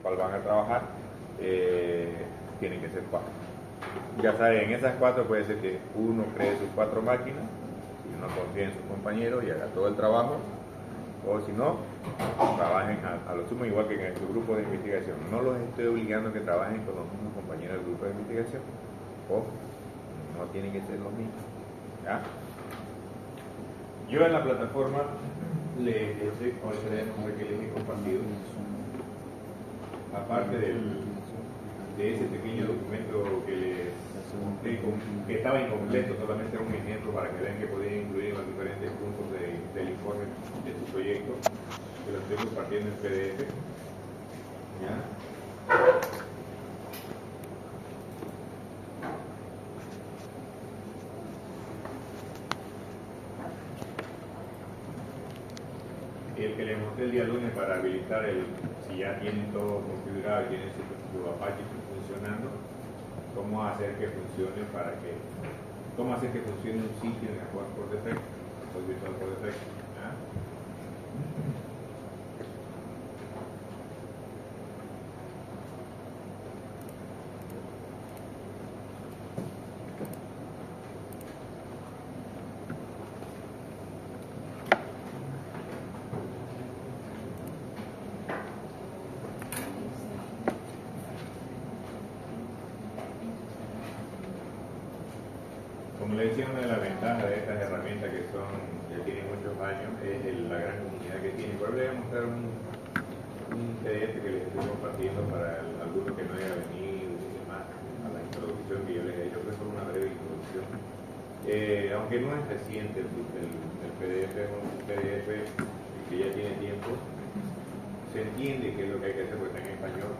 cual van a trabajar, tienen que ser 4. Ya saben, en esas 4 puede ser que uno cree sus 4 máquinas, y uno confía en sus compañeros y haga todo el trabajo, o si no, trabajen a lo sumo igual que en su grupo de investigación. No los estoy obligando a que trabajen con los mismos compañeros del grupo de investigación, o no tienen que ser los mismos. ¿Ya? Yo en la plataforma les he compartido, aparte de ese pequeño documento que les mostré, que estaba incompleto, solamente era un ejemplo para que vean que podían incluir los diferentes puntos del informe de su proyecto, que lo estoy compartiendo en PDF. ¿Ya? El que les mostré el día lunes para habilitar si ya tienen todo configurado y tienen su Apache funcionando, cómo hacer que funcione cómo hacer que funcione un sitio en el cual por defecto, virtual por defecto. ¿Ya? Como le decía, una de las ventajas de estas herramientas que tienen muchos años es la gran comunidad que tiene. Por voy a mostrar un PDF que les estoy compartiendo para algunos que no hayan venido y demás a la introducción que yo les he hecho, que es solo una breve introducción. Aunque no es reciente el PDF, es un PDF que ya tiene tiempo, se entiende qué es lo que hay que hacer porque está en español.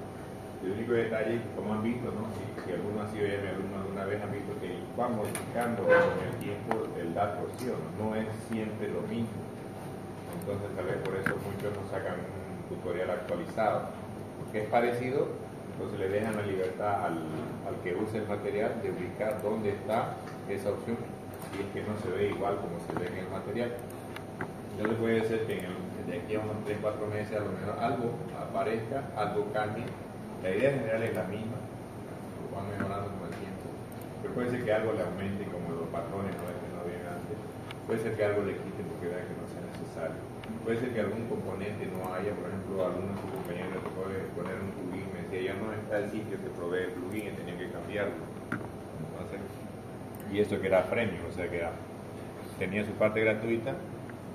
El único detalle, como han visto, ¿no? Si alguno ha sido ya mi alumno alguna vez, han visto que va modificando con el tiempo el dato, ¿sí o no? No es siempre lo mismo. Entonces, tal vez por eso muchos nos sacan un tutorial actualizado, que es parecido, entonces le dejan la libertad al que use el material de ubicar dónde está esa opción, si es que no se ve igual como se ve en el material. Entonces puede ser que de aquí a unos 3-4 meses a lo menos algo aparezca, algo cambie. La idea general es la misma, lo van mejorando con el tiempo, pero puede ser que algo le aumente como los patrones no habían antes, puede ser que algo le quite porque vean que no sea necesario, puede ser que algún componente no haya, por ejemplo, alguno de sus compañeros le tocó poner un plugin, me decía ya no está el sitio que provee el plugin y tenía que cambiarlo. Entonces, y eso que era premium, o sea que tenía su parte gratuita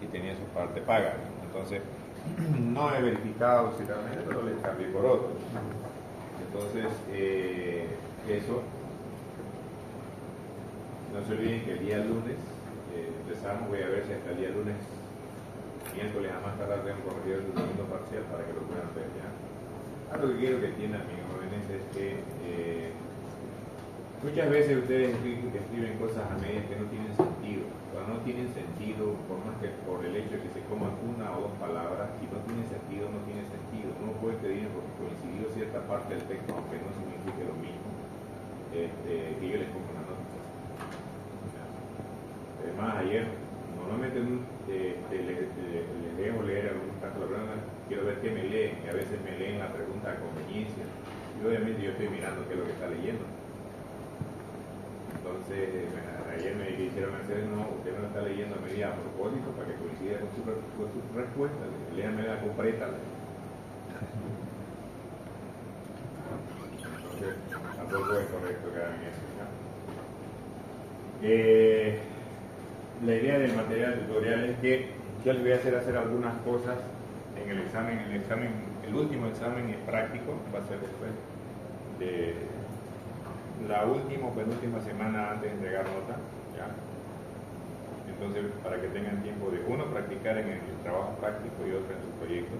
y tenía su parte paga. Entonces, no he verificado si realmente, pero le cambié por otro. Entonces, eso, no se olviden que el día lunes empezamos, voy a ver si hasta el día lunes, miércoles a más tardar tengo corregido el segundo parcial para que lo puedan ver ya. Lo que quiero que entiendan, mis jóvenes, es que muchas veces ustedes escriben cosas a medias que no tienen sentido. Cuando no tienen sentido, por más que por el hecho de que se coman una o dos palabras, si no tiene sentido, no tiene sentido. No puede pedir porque coincidió cierta parte del texto, aunque no signifique lo mismo, que yo les pongo una nota. Además, ayer, normalmente les dejo leer algún caso, la verdad, quiero ver qué me leen, y a veces me leen la pregunta a conveniencia, y obviamente yo estoy mirando qué es lo que está leyendo. Entonces, ayer me hicieron hacer, no, usted no está leyendo a medida a propósito para que coincida con su respuesta, léame la completa. Entonces, tampoco es correcto que hagan eso, ¿no? La idea del material tutorial es que yo les voy a hacer algunas cosas en el examen. El último examen es práctico, va a ser después de la última o penúltima semana antes de entregar nota, ¿ya? Entonces, para que tengan tiempo de uno practicar en el trabajo práctico y otro en su proyecto,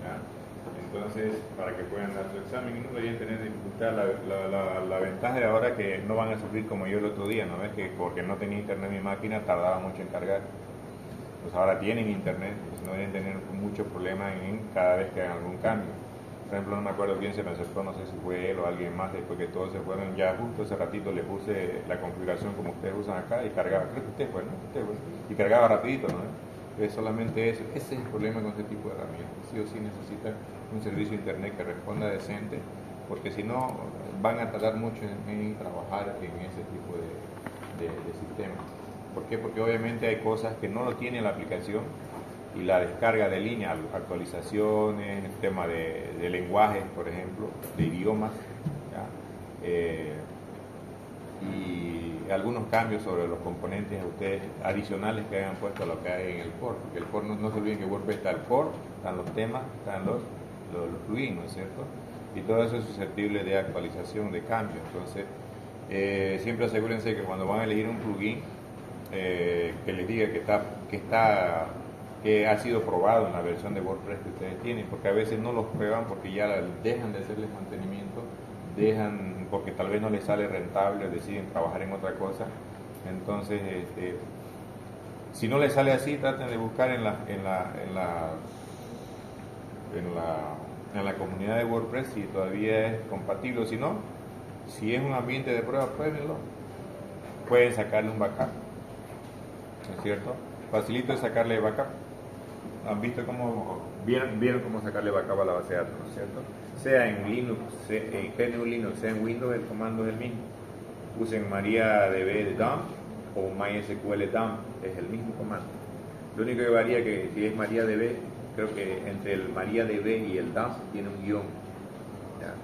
¿ya? Entonces, para que puedan dar su examen y no deberían tener dificultad. La ventaja de ahora es que no van a sufrir como yo el otro día, ¿no? Es que porque no tenía internet en mi máquina tardaba mucho en cargar. Pues ahora tienen internet, pues no deben tener mucho problema en cada vez que hagan algún cambio. Por ejemplo, no me acuerdo quién se me acercó, no sé si fue él o alguien más, después que todos se fueron, ya justo ese ratito le puse la configuración como ustedes usan acá y cargaba, creo que usted fue, ¿no? Y cargaba rapidito, ¿no? Es solamente eso. Ese es el problema con este tipo de herramientas. Sí o sí necesitan un servicio de internet que responda decente, porque si no van a tardar mucho en trabajar en ese tipo de sistemas. ¿Por qué? Porque obviamente hay cosas que no lo tiene la aplicación y la descarga de línea, actualizaciones, el tema de lenguajes, por ejemplo, de idiomas, ¿ya? Y algunos cambios sobre los componentes a ustedes adicionales que hayan puesto a lo que hay en el core, porque el core no se olviden que WordPress está el core, están los temas, están los plugins, ¿no es cierto? Y todo eso es susceptible de actualización, de cambio. Entonces, siempre asegúrense que cuando van a elegir un plugin, que les diga que ha sido probado en la versión de WordPress que ustedes tienen, porque a veces no los prueban porque ya dejan de hacerles mantenimiento, porque tal vez no les sale rentable, deciden trabajar en otra cosa. Entonces, si no les sale así, traten de buscar en la comunidad de WordPress si todavía es compatible, o si no, si es un ambiente de prueba, pruébenlo. Pueden sacarle un backup, ¿no es cierto? Facilito es sacarle backup. ¿Han visto vieron cómo sacarle backup a la base de datos, ¿no es cierto? Sea en Linux, en GNU Linux, sea en Windows, el comando es el mismo. Usen MariaDB dump o MySQL dump, es el mismo comando. Lo único que varía que si es MariaDB, creo que entre el MariaDB y el dump tiene un guión. ¿Ya?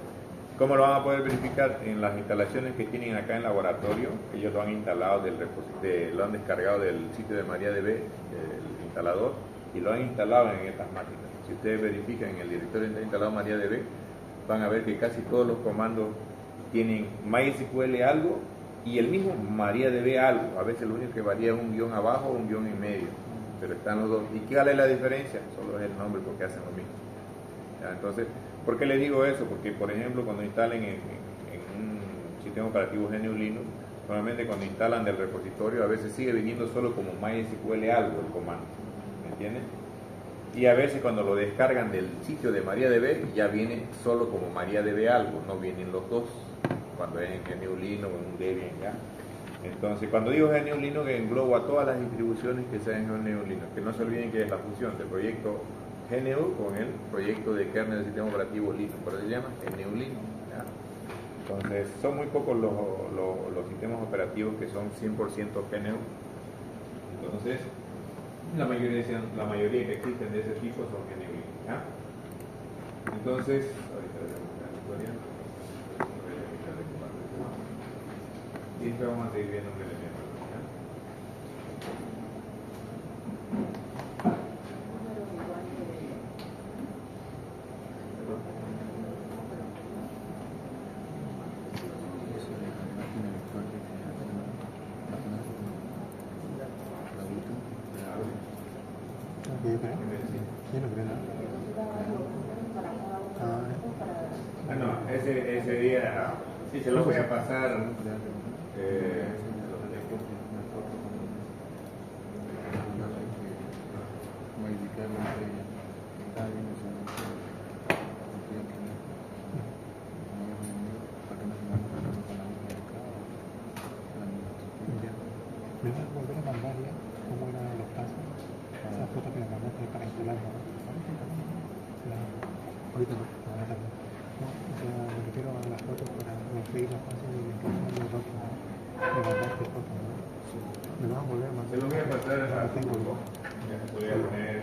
¿Cómo lo van a poder verificar? En las instalaciones que tienen acá en laboratorio, ellos lo han instalado lo han descargado del sitio de MariaDB, el instalador, y lo han instalado en estas máquinas. Si ustedes verifican en el directorio donde está instalado MariaDB, van a ver que casi todos los comandos tienen MySQL algo y el mismo MariaDB algo. A veces lo único que varía es un guión abajo o un guión en medio, pero están los dos. ¿Y cuál es la diferencia? Solo es el nombre, porque hacen lo mismo. ¿Ya? Entonces, ¿por qué les digo eso? Porque, por ejemplo, cuando instalen en un sistema operativo GNU Linux, normalmente cuando instalan del repositorio, a veces sigue viniendo solo como MySQL algo el comando, ¿me entienden? Y a veces cuando lo descargan del sitio de MariaDB, ya viene solo como MariaDB algo, no vienen los dos, cuando es en GNU Linux o en un Debian, ¿ya? Entonces, cuando digo GNU Linux, englobo a todas las distribuciones que sean en GNU Linux, que no se olviden que es la fusión del proyecto GNU con el proyecto de kernel del sistema operativo Linux, por eso se llama GNU Linux, ¿ya? Entonces, son muy pocos los sistemas operativos que son 100% GNU. Entonces, la mayoría que existen de ese tipo son GNU, ¿ya? Entonces, ahorita les voy a mostrar la historia. Y después vamos a seguir viendo un elemento, ¿ya? Ese día, sí, se lo voy a pasar. ¿Me vas a volver a mandar ya cómo eran los pasos? Esa foto que me mandaste para instalarlo, ¿no? Ahorita no, ahora también. No, o sea, me refiero a las fotos para seguir los pasos y instalar los dos, ¿no? Me mandaste fotos, ¿no? Me vas a volver a mandar. Se lo voy a pasar a su grupo. Ya se voy a poner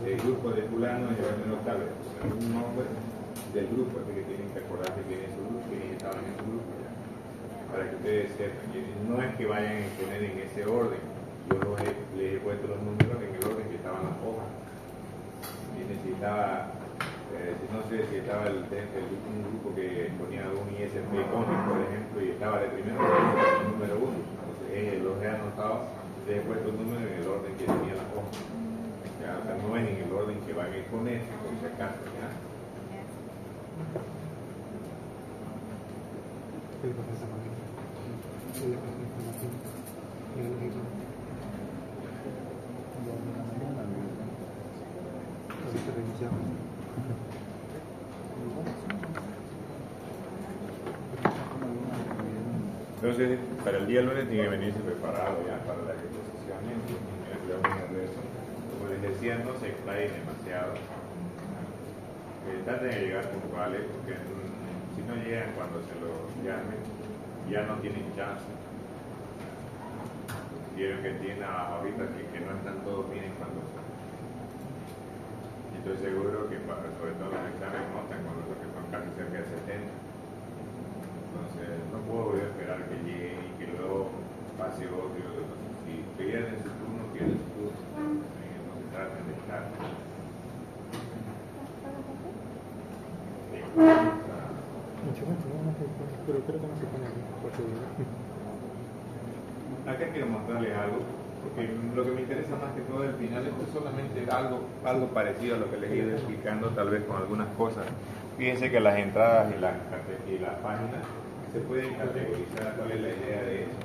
el grupo de fulano y va a tener un nombre del grupo, así que tienen que acordarse quién es su grupo, quiénes estaban en su grupo, ya, para que ustedes sepan. Y no es que vayan a poner en ese orden, yo les he puesto los números en el orden que estaban las hojas. Y necesitaba, no sé si estaba un grupo que ponía un ISP Comic, por ejemplo, y estaba de primero el número 1. Entonces los he anotado, les he puesto el número en el orden que tenía las hojas. Ya, o sea, no es en el orden que van a exponer, por si acaso, ¿ya? ¿Qué le pasa a esa máquina? ¿Qué le pasa a la información? ¿Qué le pasa? Ahorita reiniciamos. Entonces, para el día lunes tiene que venirse preparado ya para la exposición. Le sea un ingreso. Como les decía, no se explayen demasiado. Traten de llegar puntuales, porque si no llegan cuando se los llamen, ya no tienen chance. Vieron que tienen ahorita que no están todos bien cuando son. Estoy seguro que sobre todo los exámenes notan cuando los que son casi cerca de 70. Entonces no puedo esperar que llegue y que luego pase otro. Si pierden su turno, pierden su turno. Entonces traten de estar. Pero creo que no se pone bien, por seguridad. Acá quiero mostrarles algo, porque lo que me interesa más que todo al final, esto es solamente algo parecido a lo que les he ido explicando, tal vez con algunas cosas. Fíjense que las entradas y las páginas se pueden categorizar. ¿Cuál es la idea de eso?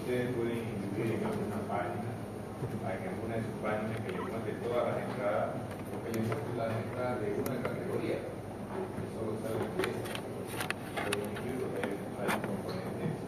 Ustedes pueden incluir en alguna página, en alguna de sus páginas, que les muestre todas las entradas, o que les muestre las entradas de una categoría, que solo saben que es. Hay componentes,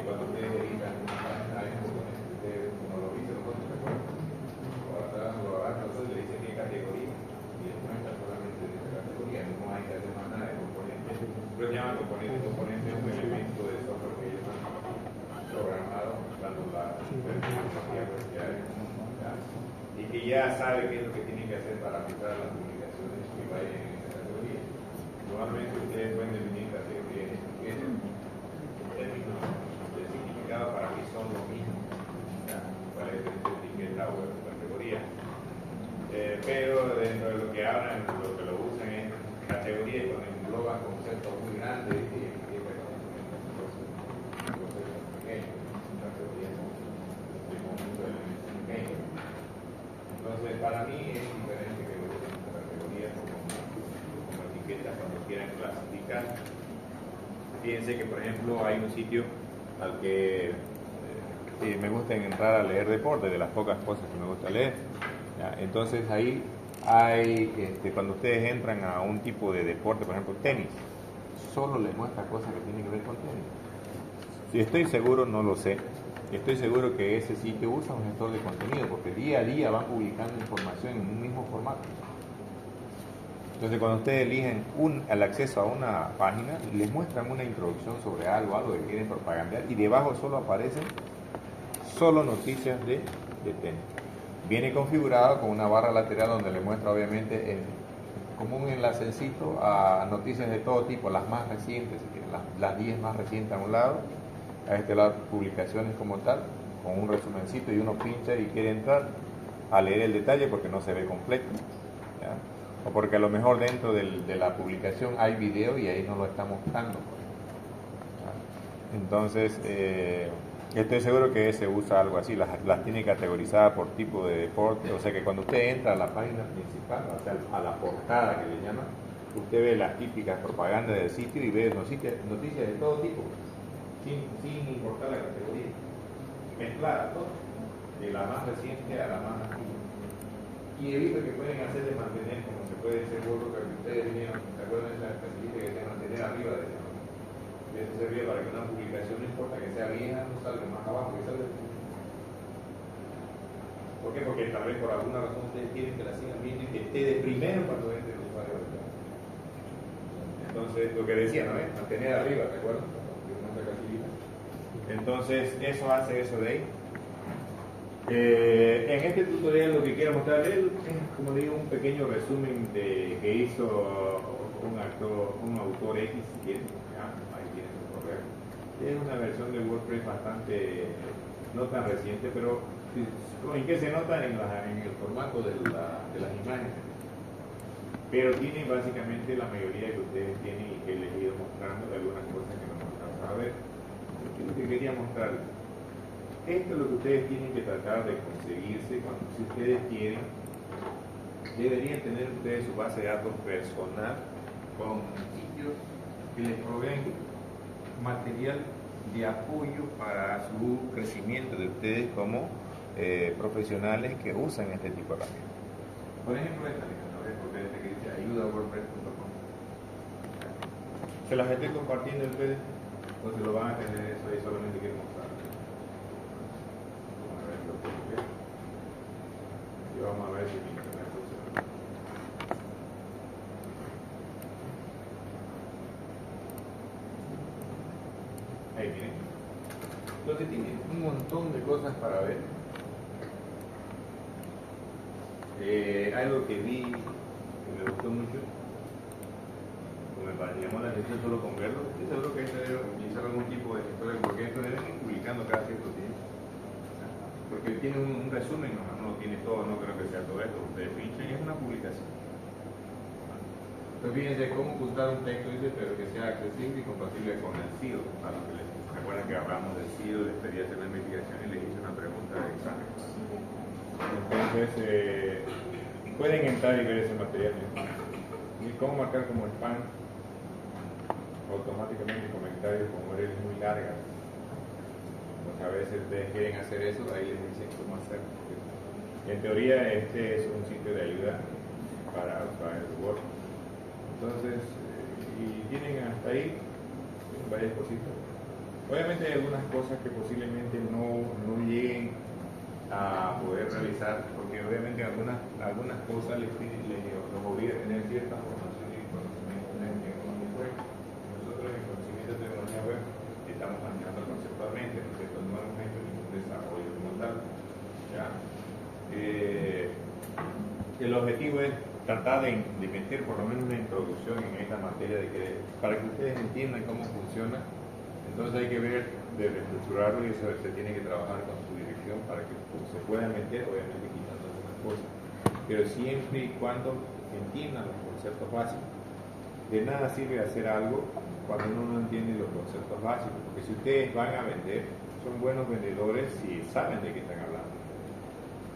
cuando ustedes editan una página, hay componentes, ustedes, como lo dicen nosotros, lo agarran, nosotros le dicen qué categoría, y les muestra solamente de esa categoría, no hay que hacer más nada de componentes. Lo llaman componentes es un elemento de software que ellos han programado, dando la tecnología que hay, y que ya sabe qué es lo que tiene que hacer para aplicar las publicaciones que vayan en esa categoría. Normalmente ustedes pueden definir categorías en términos de significado, para mí son lo mismo, para diferentes etiqueta o categoría. Pero dentro de lo que hablan, lo que lo usan es categorías cuando engloban conceptos muy grandes y conceptos pequeños, categorías de conjunto de elementos pequeños. Entonces, para mí es diferente que lo usen como categorías como etiquetas cuando quieran clasificar. Fíjense que, por ejemplo, hay un sitio al que me gusta entrar a leer deporte, de las pocas cosas que me gusta leer. ¿Ya? Entonces ahí hay, cuando ustedes entran a un tipo de deporte, por ejemplo tenis, solo les muestra cosas que tienen que ver con tenis. Si estoy seguro, no lo sé, estoy seguro que ese sitio usa un gestor de contenido, porque día a día van publicando información en un mismo formato. Entonces, cuando ustedes eligen el acceso a una página, les muestran una introducción sobre algo que quieren propagandear, y debajo solo aparecen noticias de tenis. Viene configurado con una barra lateral donde le muestra obviamente como un enlacecito a noticias de todo tipo, las más recientes, las 10 más recientes a un lado, a este lado publicaciones como tal, con un resumencito, y uno pincha y quiere entrar a leer el detalle porque no se ve completo, ¿ya? O porque a lo mejor dentro de la publicación hay video y ahí no lo está mostrando. Entonces, estoy seguro que se usa algo así, las tiene categorizadas por tipo de deporte, o sea que cuando usted entra a la página principal, o sea, a la portada que le llaman, usted ve las típicas propagandas del sitio y ve noticias de todo tipo, sin importar la categoría, mezcladas todo, de la más reciente a la más antigua. Y evito que pueden hacer de mantener, como se puede ser gordo, que ustedes vinieron, ¿se acuerdan de esa especialidad que se mantener arriba de eso? Eso servía para que una publicación, no importa que sea vieja, no salga más abajo, que salga. ¿Por qué? Porque tal vez por alguna razón ustedes quieren que la sigan viendo y que esté de primero cuando entre el usuario. Entonces, lo que decía, ¿no? Mantener arriba, ¿te acuerdas? Entonces, eso hace eso de ahí. En este tutorial lo que quiero mostrarles es, como digo, un pequeño resumen que hizo un autor X, si quieren, ahí tiene su correo. Es una versión de WordPress bastante, no tan reciente, pero ¿en qué se nota? En el formato de las imágenes. Pero tiene básicamente la mayoría que ustedes tienen y que les he ido mostrando, de algunas cosas que no mostramos a ver. ¿Qué es lo que quería mostrarles? Esto es lo que ustedes tienen que tratar de conseguirse si ustedes quieren. Deberían tener ustedes su base de datos personal con sitios que les proveen material de apoyo para su crecimiento de ustedes como profesionales que usan este tipo de herramientas. Por ejemplo, esta que dice ayuda.wordpress.com. ¿Se las estoy compartiendo en ustedes? ¿O se lo van a tener eso ahí? Solamente quiero mostrar. ver si mi internet funciona. Ahí miren. Entonces tiene un montón de cosas para ver. Algo que vi que me gustó mucho, me llamó la atención solo con verlo. Estoy seguro que esto debe utilizar algún tipo de gestor, porque esto debe ir publicando cada cierto tiempo. Porque tiene un resumen, no tiene todo, no creo que sea todo esto. Ustedes pinchan y es una publicación. Entonces fíjense cómo ocultar un texto, dice, pero que sea accesible y compatible con el CIDO. Para los que les recuerdan que hablamos del CIDO, de experiencia en la investigación, y les hice una pregunta de examen. Entonces, pueden entrar y ver ese material. Y cómo marcar como spam automáticamente comentarios como eres muy largas. Pues a veces ustedes quieren hacer eso, ahí les dicen cómo hacer. En teoría este es un sitio de ayuda para usuarios de Word. Entonces, y tienen hasta ahí varias cositas. Obviamente hay algunas cosas que posiblemente no lleguen a poder realizar, porque obviamente algunas cosas les obliga a tener cierta formación y conocimiento en tecnología web. Nosotros en conocimiento de tecnología web estamos manejando conceptualmente, ¿no es cierto? No hemos hecho ningún desarrollo como tal. ¿Ya? El objetivo es tratar de meter por lo menos una introducción en esta materia para que ustedes entiendan cómo funciona. Entonces hay que ver de reestructurarlo y eso se tiene que trabajar con su dirección para que se pueda meter, obviamente quitando algunas cosas, pero siempre y cuando entiendan los conceptos básicos. De nada sirve hacer algo cuando uno no entiende los conceptos básicos, porque si ustedes van a vender, son buenos vendedores si saben de qué están hablando.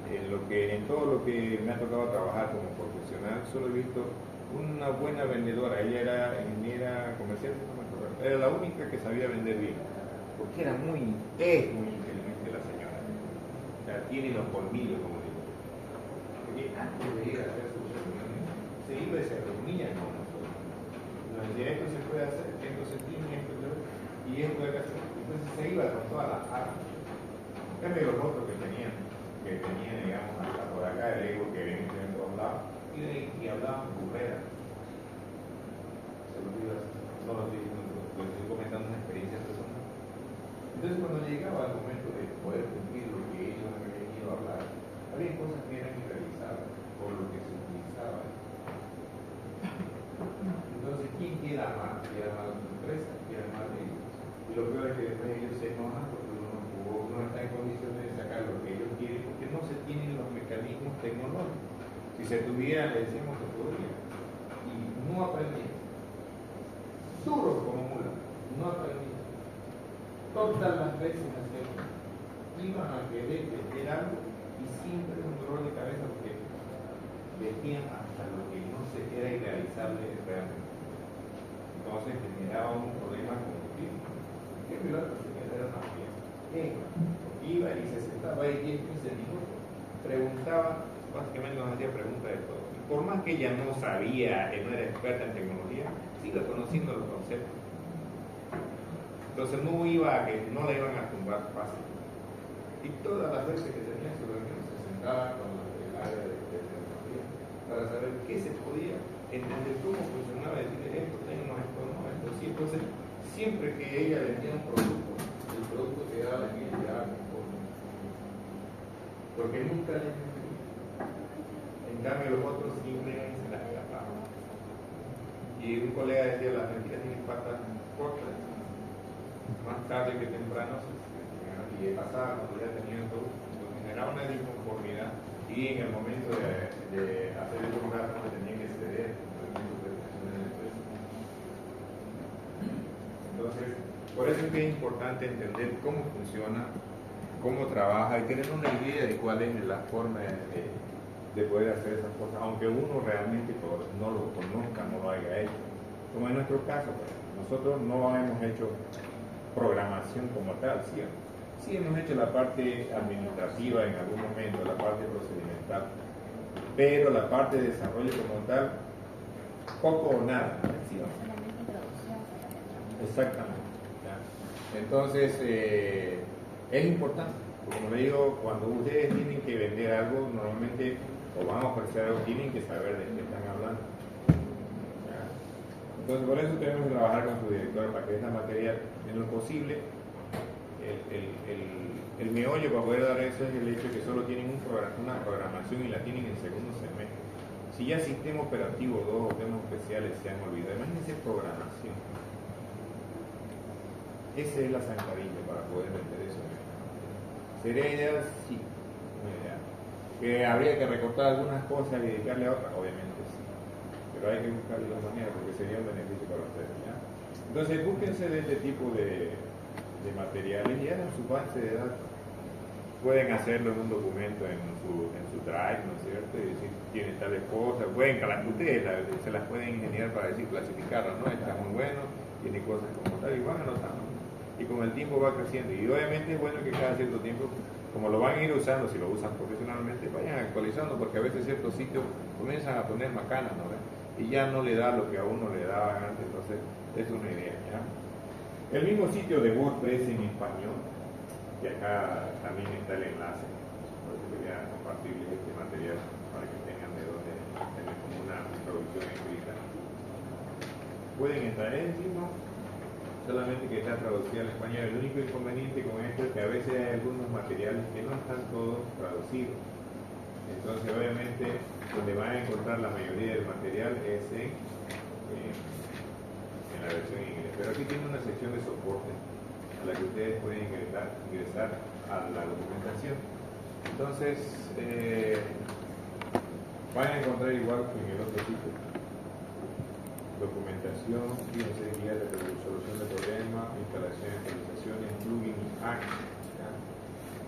En todo lo que me ha tocado trabajar como profesional, solo he visto una buena vendedora. Ella era ingeniera comercial, no me acuerdo. Era la única que sabía vender bien, porque es muy inteligente la señora. O sea, tiene los colmillos, como digo. Porque antes de ir a hacer sus reuniones, se iba y se reunía con nosotros. Nos decía, esto se puede hacer, esto se tiene, esto y esto hay que hacer. Entonces se iba con todas las armas. En cambio, los otros que tenían, digamos, hasta por acá, el ego que viene en todos lados, y hablaban burreras. Se los digo, no lo estoy comentando una experiencia personal. Entonces, cuando llegaba el momento de poder cumplir lo que ellos habían ido a hablar, había cosas que eran irrealizables por lo que se utilizaba. Entonces, ¿quién queda mal? Queda mal su empresa, queda mal ellos. Y lo peor es que después ellos se enojan porque uno no está en condiciones de sacar lo que ellos quieren porque no se tienen los mecanismos tecnológicos. Si se tuviera, le decíamos que podría. Y no aprendía. Duros como mula, no aprendía. Todas las veces hacíamos. Iban a querer vender algo y siempre un dolor de cabeza porque vestían hasta lo que no se era irrealizable realmente. Entonces generaba un problema con el tiempo. ¿Qué piloto se era más bien? Iba y se sentaba ahí 10-15 minutos, preguntaba, básicamente nos hacía preguntas de todo. Y por más que ella no sabía, no era experta en tecnología, sí iba conociendo los conceptos. Entonces no iba a que no la iban a tumbar fácil. Y todas las veces que tenía su reunión se sentaba con el área de tecnología para saber qué se podía, entender cómo funcionaba, decirle esto, tenemos esto, no, esto sí. Entonces, siempre que ella vendía un producto, el producto quedaba en ella ya conforme. Porque nunca le entendía. En cambio, los otros siempre se las escapaban. Y un colega decía: las mentiras tienen patas cortas. Más tarde que temprano y pasaba cuando ya tenían todo, generaba una disconformidad y en el momento de hacer el lugar no tenían que ceder. Entonces, por eso es que es importante entender cómo funciona, cómo trabaja y tener una idea de cuál es la forma de poder hacer esas cosas, aunque uno realmente no lo conozca, no lo haya hecho. Como en nuestro caso, nosotros no hemos hecho programación como tal, sí hemos hecho la parte administrativa en algún momento, la parte procedimental, pero la parte de desarrollo como tal, poco o nada. Exactamente. ¿Ya? Entonces, es importante, como le digo, cuando ustedes tienen que vender algo, normalmente o van a ofrecer algo, tienen que saber de qué están hablando. ¿Ya? Entonces, por eso tenemos que trabajar con su director para que esta materia, en lo posible, el meollo para poder dar eso es el hecho de que solo tienen una programación y la tienen en segundo semestre. Si ya sistema operativo 2 o temas especiales se han olvidado, imagínense programación. Esa es la zancadilla para poder meter eso. ¿Sería ideal? Sí, una idea. ¿Que habría que recortar algunas cosas y dedicarle a otras? Obviamente sí. Pero hay que buscarle la manera porque sería un beneficio para ustedes. ¿Ya? Entonces, búsquense de este tipo de materiales y hagan su base de datos. Pueden hacerlo en un documento en su drive, ¿no es cierto? Y decir, tiene tales cosas. Pueden, ustedes se las pueden ingeniar para decir, clasificarlas, ¿no? Está muy bueno, tiene cosas como tal, y van anotando. Y con el tiempo va creciendo. Y obviamente es bueno que cada cierto tiempo, como lo van a ir usando, si lo usan profesionalmente, vayan actualizando, porque a veces ciertos sitios comienzan a poner macanas, ¿no? Y ya no le da lo que a uno le daban antes, entonces es una idea, ¿ya? El mismo sitio de WordPress en español, que acá también está el enlace, por eso quería compartirles este material para que tengan de dónde tener como una traducción escrita. Pueden entrar en encima, solamente que está traducida al español. El único inconveniente con esto es que a veces hay algunos materiales que no están todos traducidos. Entonces, obviamente, donde van a encontrar la mayoría del material es en la versión en inglés. Pero aquí tiene una sección de soporte a la que ustedes pueden ingresar a la documentación. Entonces, van a encontrar igual que en el otro sitio. Documentación, fíjense, guía de resolución de problemas, instalación de actualizaciones, plugin y hacks,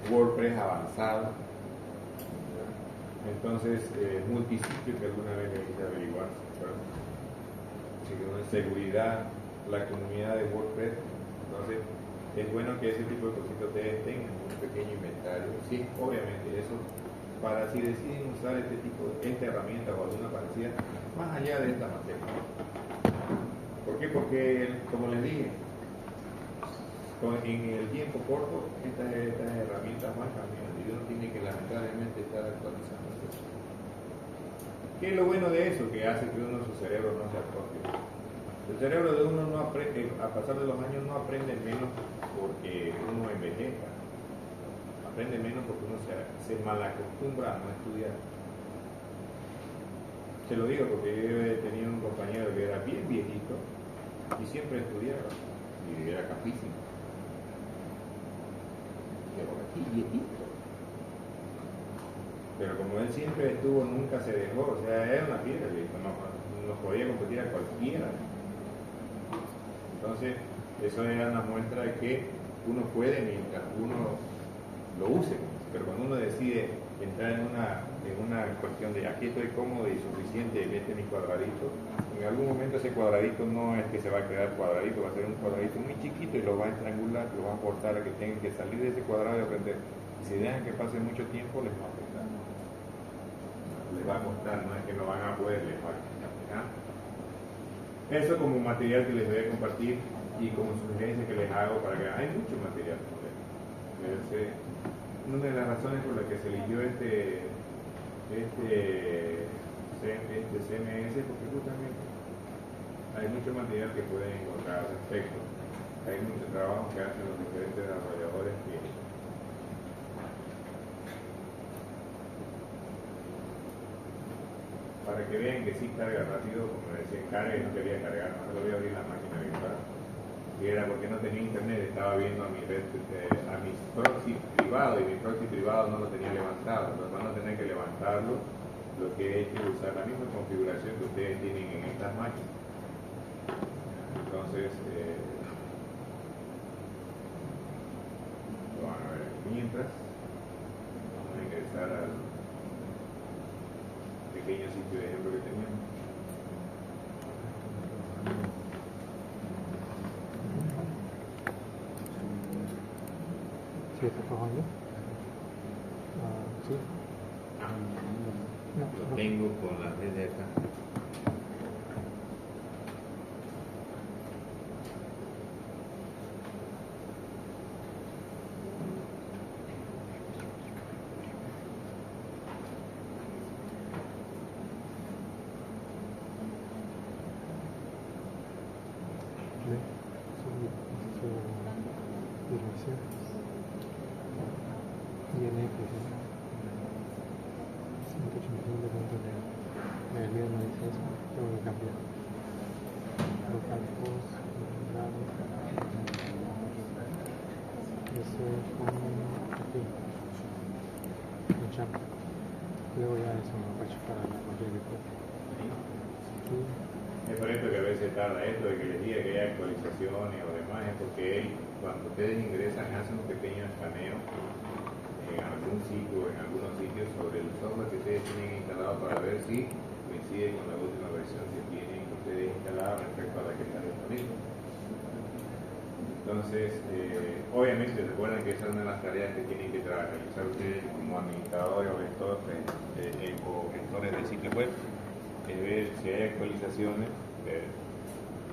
WordPress avanzado. ¿Ya? Entonces, multisitio que alguna vez hay que averiguar. Seguridad, la comunidad de WordPress. Entonces, es bueno que ese tipo de cositas ustedes tengan un pequeño inventario. Sí, obviamente, eso para si deciden usar esta herramienta o alguna parecida, más allá de esta materia. ¿Por qué? Porque, como les dije, en el tiempo corto, estas herramientas van cambiando y uno tiene que lamentablemente estar actualizando. ¿Qué es lo bueno de eso? Que hace que su cerebro no se atrofie. El cerebro de uno no aprende, a pasar de los años no aprende menos porque uno envejezca. Aprende menos porque uno se malacostumbra a no estudiar. Se lo digo porque yo tenía un compañero que era bien viejito y siempre estudiaba y era capísimo. Pero aquí viejito. Pero como él siempre estuvo, nunca se dejó, o sea, era una piedra, no podía competir a cualquiera. Entonces, eso era una muestra de que uno puede mientras uno lo use, pero cuando uno decide entrar en una cuestión de aquí estoy cómodo y suficiente, mete mi cuadradito, en algún momento ese cuadradito no es que se va a quedar cuadradito, va a ser un cuadradito muy chiquito y lo va a estrangular, lo va a forzar a que tengan que salir de ese cuadrado y aprender. Si dejan que pase mucho tiempo, les va a costar. Les va a costar, no es que no van a poder, les va a costar. ¿Ya? Eso como material que les voy a compartir y como sugerencia que les hago para que hay mucho material. Una de las razones por las que se eligió este CMS porque justamente hay mucho material que pueden encontrar al respecto. Hay mucho trabajo que hacen los diferentes desarrolladores para que vean que sí carga rápido, como me decían, carga y no quería cargar, no lo voy a abrir la máquina virtual. Y era porque no tenía internet, estaba viendo a mi proxy privado y mi proxy privado no lo tenía levantado. Entonces van a tener que levantarlo. Lo que he hecho es usar la misma configuración que ustedes tienen en estas máquinas. Entonces, lo van a ver mientras. Vamos a ingresar al pequeño sitio de ejemplo que teníamos. ¿Sí está trabajando? Sí. Lo tengo con la red de acá. ¿Ve? Su dirección. Y en X, 185 puntos de el video no dice eso, tengo que cambiar. Local post, dado. Eso es aquí, un champ. Luego ya eso me va a para la pantalla de foto. Aquí. Es por esto que a veces tarda esto de que les diga que hay actualizaciones o demás, es porque él, cuando ustedes ingresan, hace un pequeño escaneo en algún sitio, en algunos sitios sobre el software que ustedes tienen instalado para ver si coincide con la última versión que tienen ustedes instalada respecto a la que está disponible. Entonces, obviamente, recuerden que esa es una de las tareas que tienen que realizar ustedes como administradores o gestores del sitio web, es ver si hay actualizaciones, ver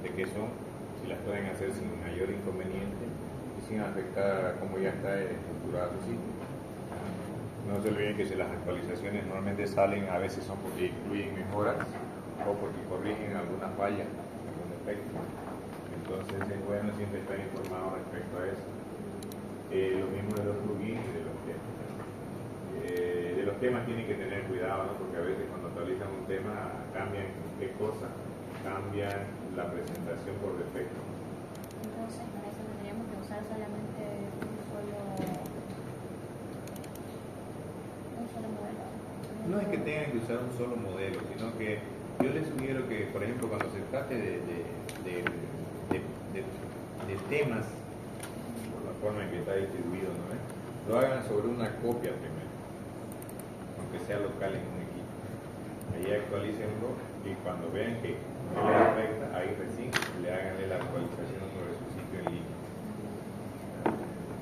de qué son, si las pueden hacer sin mayor inconveniente y sin afectar a cómo ya está estructurado su sitio. No se olviden que si las actualizaciones normalmente salen, a veces son porque incluyen mejoras o porque corrigen alguna falla, algún defecto. Entonces es bueno siempre estar informado respecto a eso. Lo mismo de los plugins y de los temas. De los temas tienen que tener cuidado, ¿no? Porque a veces cuando actualizan un tema cambian qué cosa, cambian la presentación por defecto. Entonces para eso tendríamos que usar solamente un solo modelo. No es que tengan que usar un solo modelo, sino que yo les sugiero que, por ejemplo, cuando se trate de temas, por la forma en que está distribuido, ¿no? Lo hagan sobre una copia primero, aunque sea local en un equipo. Ahí actualícenlo y cuando vean que no les afecta, ahí recién le hagan la actualización sobre su sitio en línea.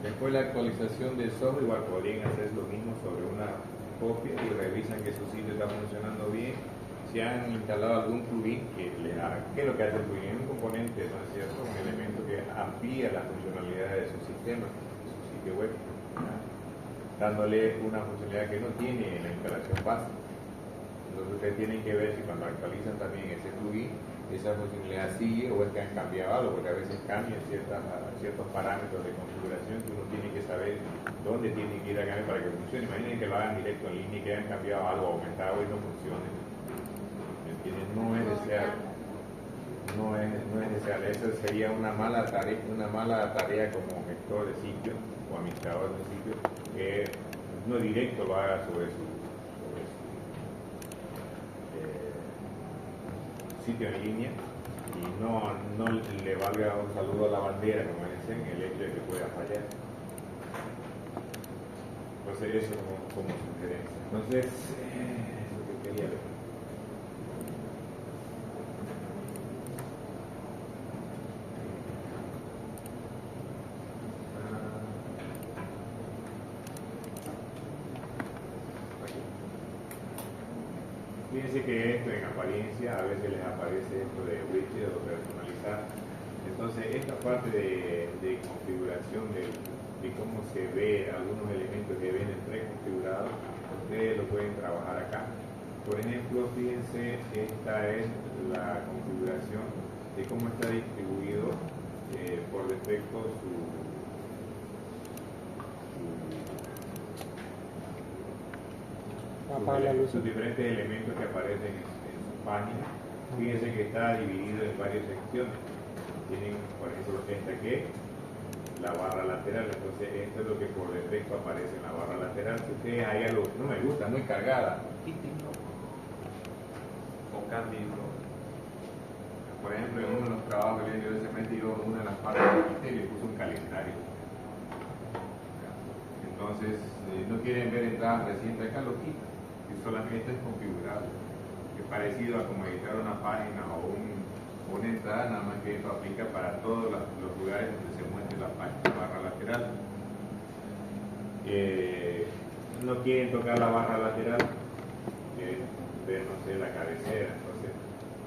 Después la actualización del software, igual podrían hacer lo mismo sobre una copia y revisan que su sitio está funcionando bien. Si han instalado algún plugin que le haga, ¿qué es lo que hace el plugin? Es un componente, ¿no es cierto? Un elemento que amplía las funcionalidades de su sistema, de su sitio web, dándole una funcionalidad que no tiene en la instalación básica. Entonces ustedes tienen que ver si cuando actualizan también ese plugin, esa funcionalidad sigue o es que han cambiado algo, porque a veces cambian ciertos parámetros de configuración que uno tiene que saber dónde tiene que ir a cambiar para que funcione. Imaginen que lo hagan directo en línea y que hayan cambiado algo, aumentado y no funcione. No es deseable. No es deseable. Esa sería una mala tarea como gestor de sitio o administrador de sitio, que no directo lo haga sobre su sitio en línea y no le valga un saludo a la bandera, como dicen, el hecho de que pueda fallar. Entonces eso como sugerencia. Entonces, es lo que quería ver. Fíjense que esto en apariencia a veces les aparece esto de widget o personalizar. Entonces esta parte de configuración de cómo se ve algunos elementos que vienen preconfigurados, ustedes lo pueden trabajar acá. Por ejemplo, fíjense, esta es la configuración de cómo está distribuido por defecto sus diferentes elementos que aparecen en su página. Fíjense que está dividido en varias secciones. Tienen, por ejemplo, esta que la barra lateral. Entonces, esto es lo que por defecto aparece en la barra lateral. Si ustedes hay algo que no me gusta, muy cargada, quítenlo o cámbienlo. Por ejemplo, en uno de los trabajos que yo he metido en una de las partes del quité y le puse un calendario. Entonces, no quieren ver entradas recientes acá, lo quitan. Solamente es configurable, es parecido a como editar una página o una entrada, nada más que esto aplica para todos los lugares donde se muestre la página, barra lateral. No quieren tocar la barra lateral, quieren ver, no sé, la cabecera. Entonces,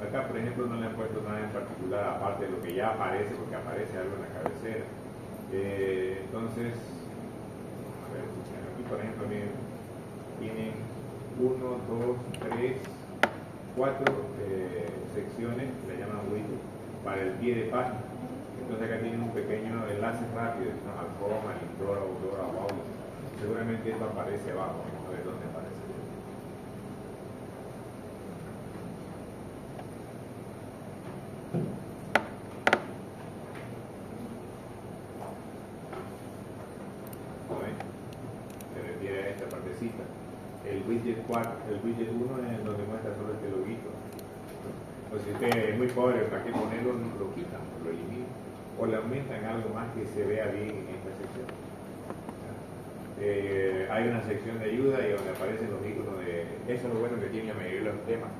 acá por ejemplo no le han puesto nada en particular, aparte de lo que ya aparece, porque aparece algo en la cabecera. Entonces, a ver, aquí por ejemplo, miren, tienen 1, 2, 3, 4 secciones, le llaman widget, para el pie de página. Entonces acá tienen un pequeño enlace rápido, ¿no? Al coma, al indoor, outdoor, about. Seguramente esto aparece abajo, vamos a ver dónde aparece. ¿No ven? Se refiere a esta partecita. El widget 4, el widget 1 es donde muestra solo este loguito. Pues si usted es muy pobre, ¿para qué ponerlo? Lo quitan, lo eliminan. O le aumentan algo más que se vea bien en esta sección. Hay una sección de ayuda y donde aparecen los iconos de... Eso es lo bueno que tiene la mayoría de los temas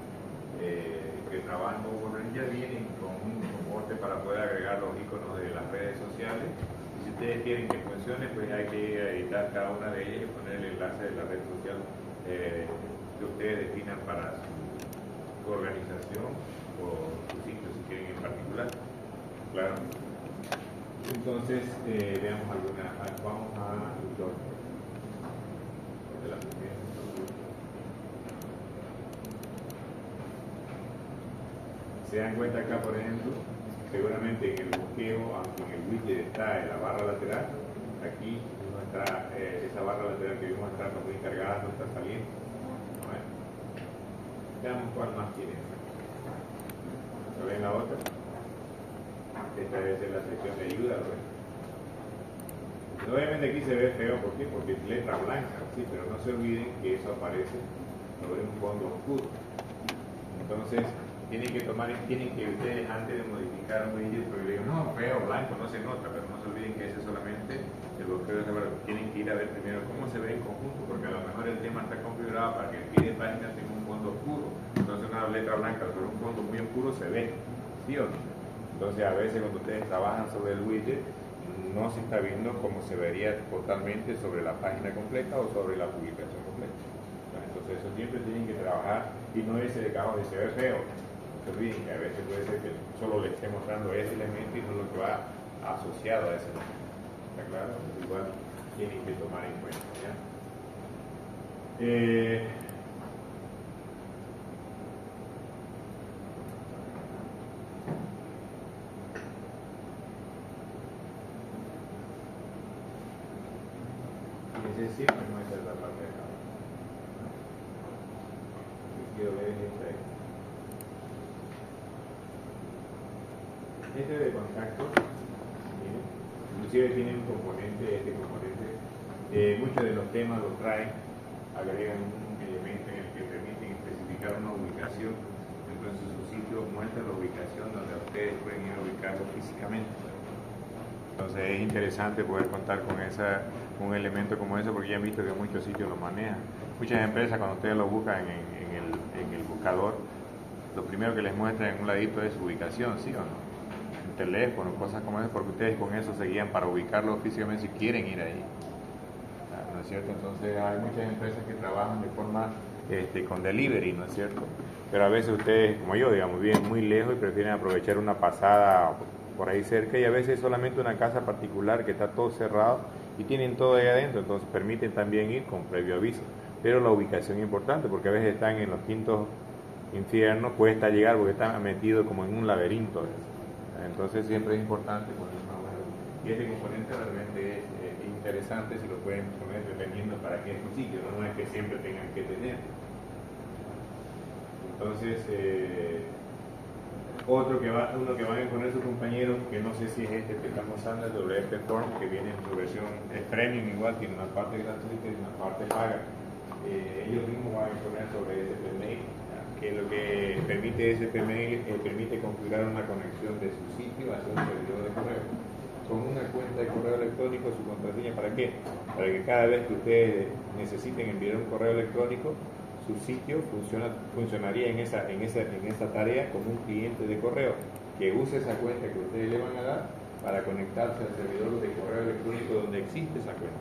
que trabajan con ya vienen con un soporte para poder agregar los iconos de las redes sociales. Y si ustedes quieren que funcione, pues hay que editar cada una de ellas y poner el enlace de la red social que ustedes definan para su organización o su sitio, si quieren en particular. Claro. Entonces, veamos alguna. Vamos a tutor. De la primera. Se dan cuenta acá, por ejemplo, seguramente en el bloqueo, aunque en el widget está en la barra lateral, aquí esa barra lateral que vimos está muy cargada, no está saliendo. ¿No ven? Veamos cuál más tiene. ¿Lo ven la otra? Esta debe ser la sección de ayuda, ¿lo ven? Obviamente aquí se ve feo, ¿por qué? Porque es letra blanca, sí, pero no se olviden que eso aparece sobre un fondo oscuro. Entonces, tienen que ustedes antes de modificar un widget, porque digo, no, feo, blanco, no se nota, pero no se olviden que ese es solamente el bloqueo de esa. Tienen que ir a ver primero cómo se ve en conjunto, porque a lo mejor el tema está configurado para que el pie de página tenga un fondo oscuro. Entonces una letra blanca sobre un fondo muy oscuro se ve, ¿sí o no? Entonces a veces cuando ustedes trabajan sobre el widget, no se está viendo como se vería totalmente sobre la página completa o sobre la publicación completa. Entonces eso siempre tienen que trabajar y no ese de abajo de se ve feo. No se olviden que a veces puede ser que solo le esté mostrando ese elemento y no lo que va asociado a ese elemento. ¿Está claro? Igual tienen que tomar en cuenta. ¿Ya? Siempre no es la parte de acá. Lo que quiero ver es esta. Este de contacto, miren, inclusive tiene un componente, muchos de los temas los traen, agregan un elemento en el que permiten especificar una ubicación. Entonces su sitio muestra la ubicación donde ustedes pueden ir a ubicarlo físicamente. Entonces es interesante poder contar con un elemento como ese, porque ya han visto que muchos sitios lo manejan. Muchas empresas, cuando ustedes lo buscan en el buscador, lo primero que les muestra en un ladito es ubicación, ¿sí o no? Un teléfono, cosas como eso, porque ustedes con eso se guían para ubicarlo físicamente si quieren ir ahí. ¿No es cierto? Entonces hay muchas empresas que trabajan de forma con delivery, ¿no es cierto? Pero a veces ustedes, como yo, digamos, viven muy lejos y prefieren aprovechar una pasada por ahí cerca, y a veces solamente una casa particular que está todo cerrado y tienen todo ahí adentro, entonces permiten también ir con previo aviso. Pero la ubicación es importante, porque a veces están en los quintos infiernos, cuesta llegar porque están metidos como en un laberinto. Entonces siempre es importante poner una buena. Y este componente realmente es interesante si lo pueden poner dependiendo para qué es un sitio, no es que siempre tengan que tener. Entonces, uno que van a poner sus compañeros, que no sé si es este que estamos usando, el WP Form, que viene en su versión premium, igual tiene una parte gratuita y una parte paga. Ellos mismos van a poner sobre SP Mail, que lo que permite SP Mail permite configurar una conexión de su sitio hacia un servidor de correo con una cuenta de correo electrónico, su contraseña. ¿Para qué? Para que cada vez que ustedes necesiten enviar un correo electrónico, su sitio funcionaría en esa tarea como un cliente de correo que use esa cuenta que ustedes le van a dar para conectarse al servidor de correo electrónico donde existe esa cuenta.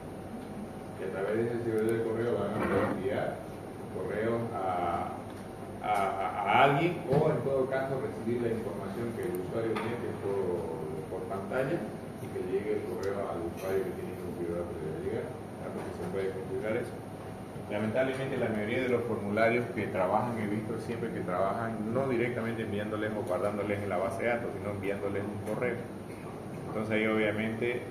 Y a través de ese servidor de correo van a poder enviar correos a alguien, o en todo caso recibir la información que el usuario tiene por pantalla y que llegue el correo al usuario que tiene configurado que debe llegar. Porque se puede configurar eso. Lamentablemente la mayoría de los formularios que trabajan, he visto siempre que trabajan no directamente enviándoles o guardándoles en la base de datos, sino enviándoles un correo. Entonces ahí obviamente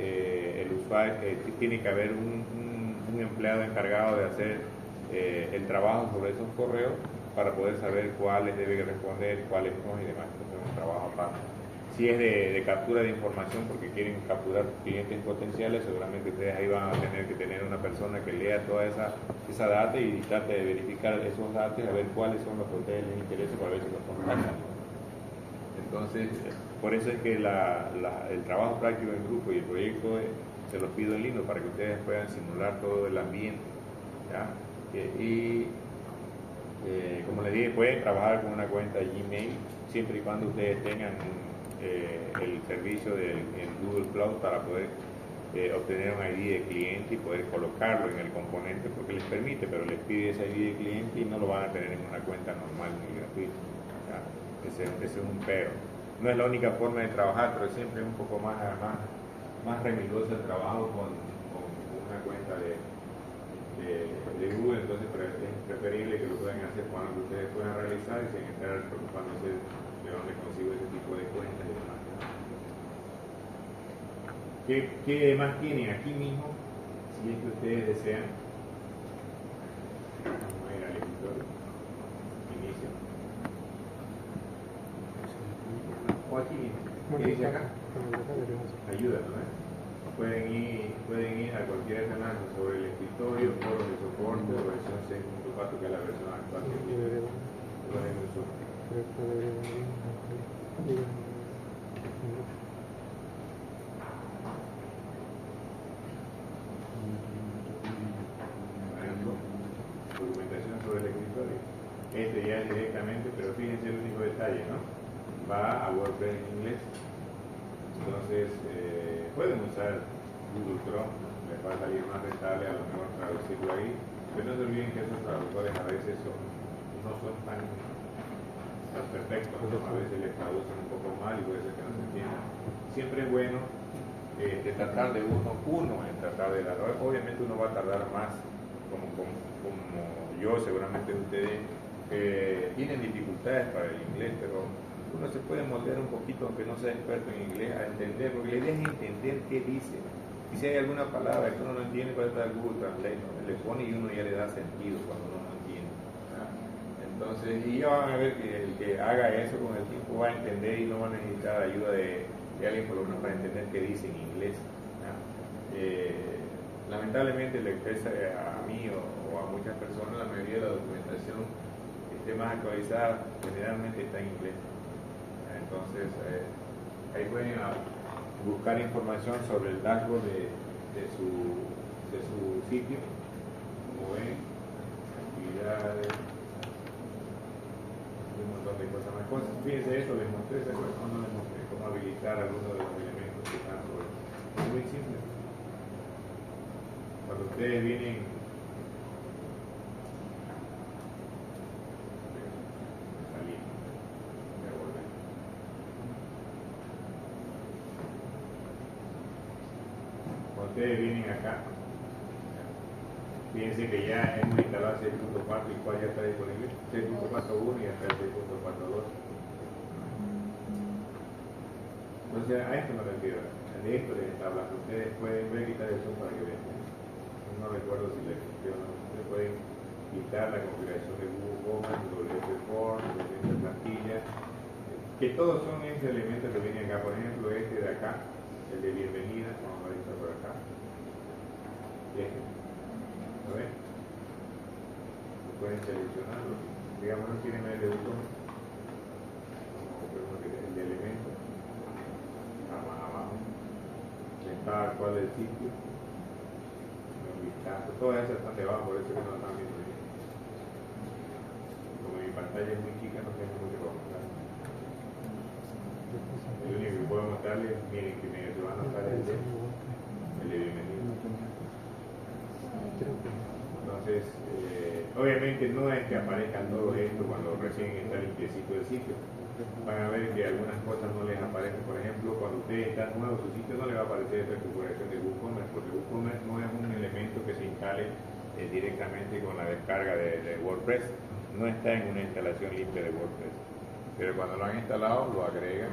el usuario tiene que haber un empleado encargado de hacer el trabajo sobre esos correos para poder saber cuáles debe responder, cuáles no y demás. Entonces es un trabajo aparte. Si es de captura de información porque quieren capturar clientes potenciales, seguramente ustedes ahí van a tener que tener una persona que lea toda esa data y trate de verificar esos datos, a ver cuáles son los que a ustedes les interesan para ver si los contactan. Entonces, por eso es que el trabajo práctico en grupo y el proyecto se los pido en lindo para que ustedes puedan simular todo el ambiente, ¿ya? Como les dije, pueden trabajar con una cuenta Gmail siempre y cuando ustedes tengan el servicio en Google Cloud para poder obtener un ID de cliente y poder colocarlo en el componente porque les permite, pero les pide ese ID de cliente y no lo van a tener en una cuenta normal ni gratuita. Ese es un pero. No es la única forma de trabajar, pero siempre es un poco más remiloso el trabajo con una cuenta de Google, entonces es preferible que lo puedan hacer cuando ustedes puedan realizar y sin estar preocupándose de dónde consigo ese tipo de cuentas y demás. ¿Qué más tienen aquí mismo? Si es que ustedes desean. Vamos a ir al escritorio. Inicio. O aquí mismo. ¿Qué dice acá? Ayuda, ¿no? Pueden ir a cualquier canal sobre el escritorio, foros de soporte o versión 6.4, que es la versión actual que tiene. Por ejemplo, documentación sobre el escritorio. Este ya es directamente, pero fíjense el único detalle, ¿no? Va a WordPress en inglés. Entonces, pueden usar Google Chrome, les va a salir más rentable a lo mejor traducirlo ahí, pero no se olviden que esos traductores a veces no son tan perfectos, ¿no? A veces les traducen un poco mal y puede ser que no se entiendan. Siempre es bueno tratar de uno en tratar de dar. Obviamente uno va a tardar más, como yo, seguramente ustedes tienen dificultades para el inglés, pero uno se puede moldear un poquito, aunque no sea experto en inglés, a entender, porque la idea es entender qué dice. Y si hay alguna palabra que uno no entiende, puede estar Google Translate, ¿no? Le pone y uno ya le da sentido cuando uno no entiende, ¿verdad? Entonces, y ya van a ver que el que haga eso con el tiempo va a entender y no va a necesitar ayuda de alguien por lo menos para entender qué dice en inglés, ¿verdad? Lamentablemente le expresa a mí o a muchas personas, la mayoría de la documentación que esté más actualizada generalmente está en inglés. Entonces, ahí pueden buscar información sobre el dashboard de su sitio, como ven, actividades, un montón de cosas más. Fíjense eso, les mostré, no les mostré cómo habilitar algunos de los elementos que están sobre. Es muy simple. Cuando ustedes vienen ustedes vienen acá, fíjense que ya hemos instalado 6.4 y cuál ya está disponible, 6.41 y hasta el 6.42. Entonces a esto me refiero, de esto les está hablando. Ustedes pueden ver quitar el zoom para que vean. No recuerdo si les funciona. Ustedes pueden quitar la configuración de Google Forms, WP Form, de plantilla, que todos son esos elementos que vienen acá. Por ejemplo, este de acá, el de bienvenida, vamos a ver esto por acá. ¿Lo ven? Pueden seleccionarlo. Digamos, no tienen el de botón, el de elemento, más abajo. Está cuál es el sitio. Un vistazo. Todas esas están debajo, por eso que no están viendo bien. Como mi pantalla es muy chica, no tengo mucho para mostrar. El único que puedo mostrarles, miren que me van a notar el de bienvenida. Entonces, obviamente no es que aparezcan todo esto cuando recién está limpiecito el sitio. Van a ver que algunas cosas no les aparecen. Por ejemplo, cuando ustedes están nuevos, su sitio no les va a aparecer esta configuración de WooCommerce, porque WooCommerce no es un elemento que se instale directamente con la descarga de WordPress. No está en una instalación limpia de WordPress. Pero cuando lo han instalado, lo agregan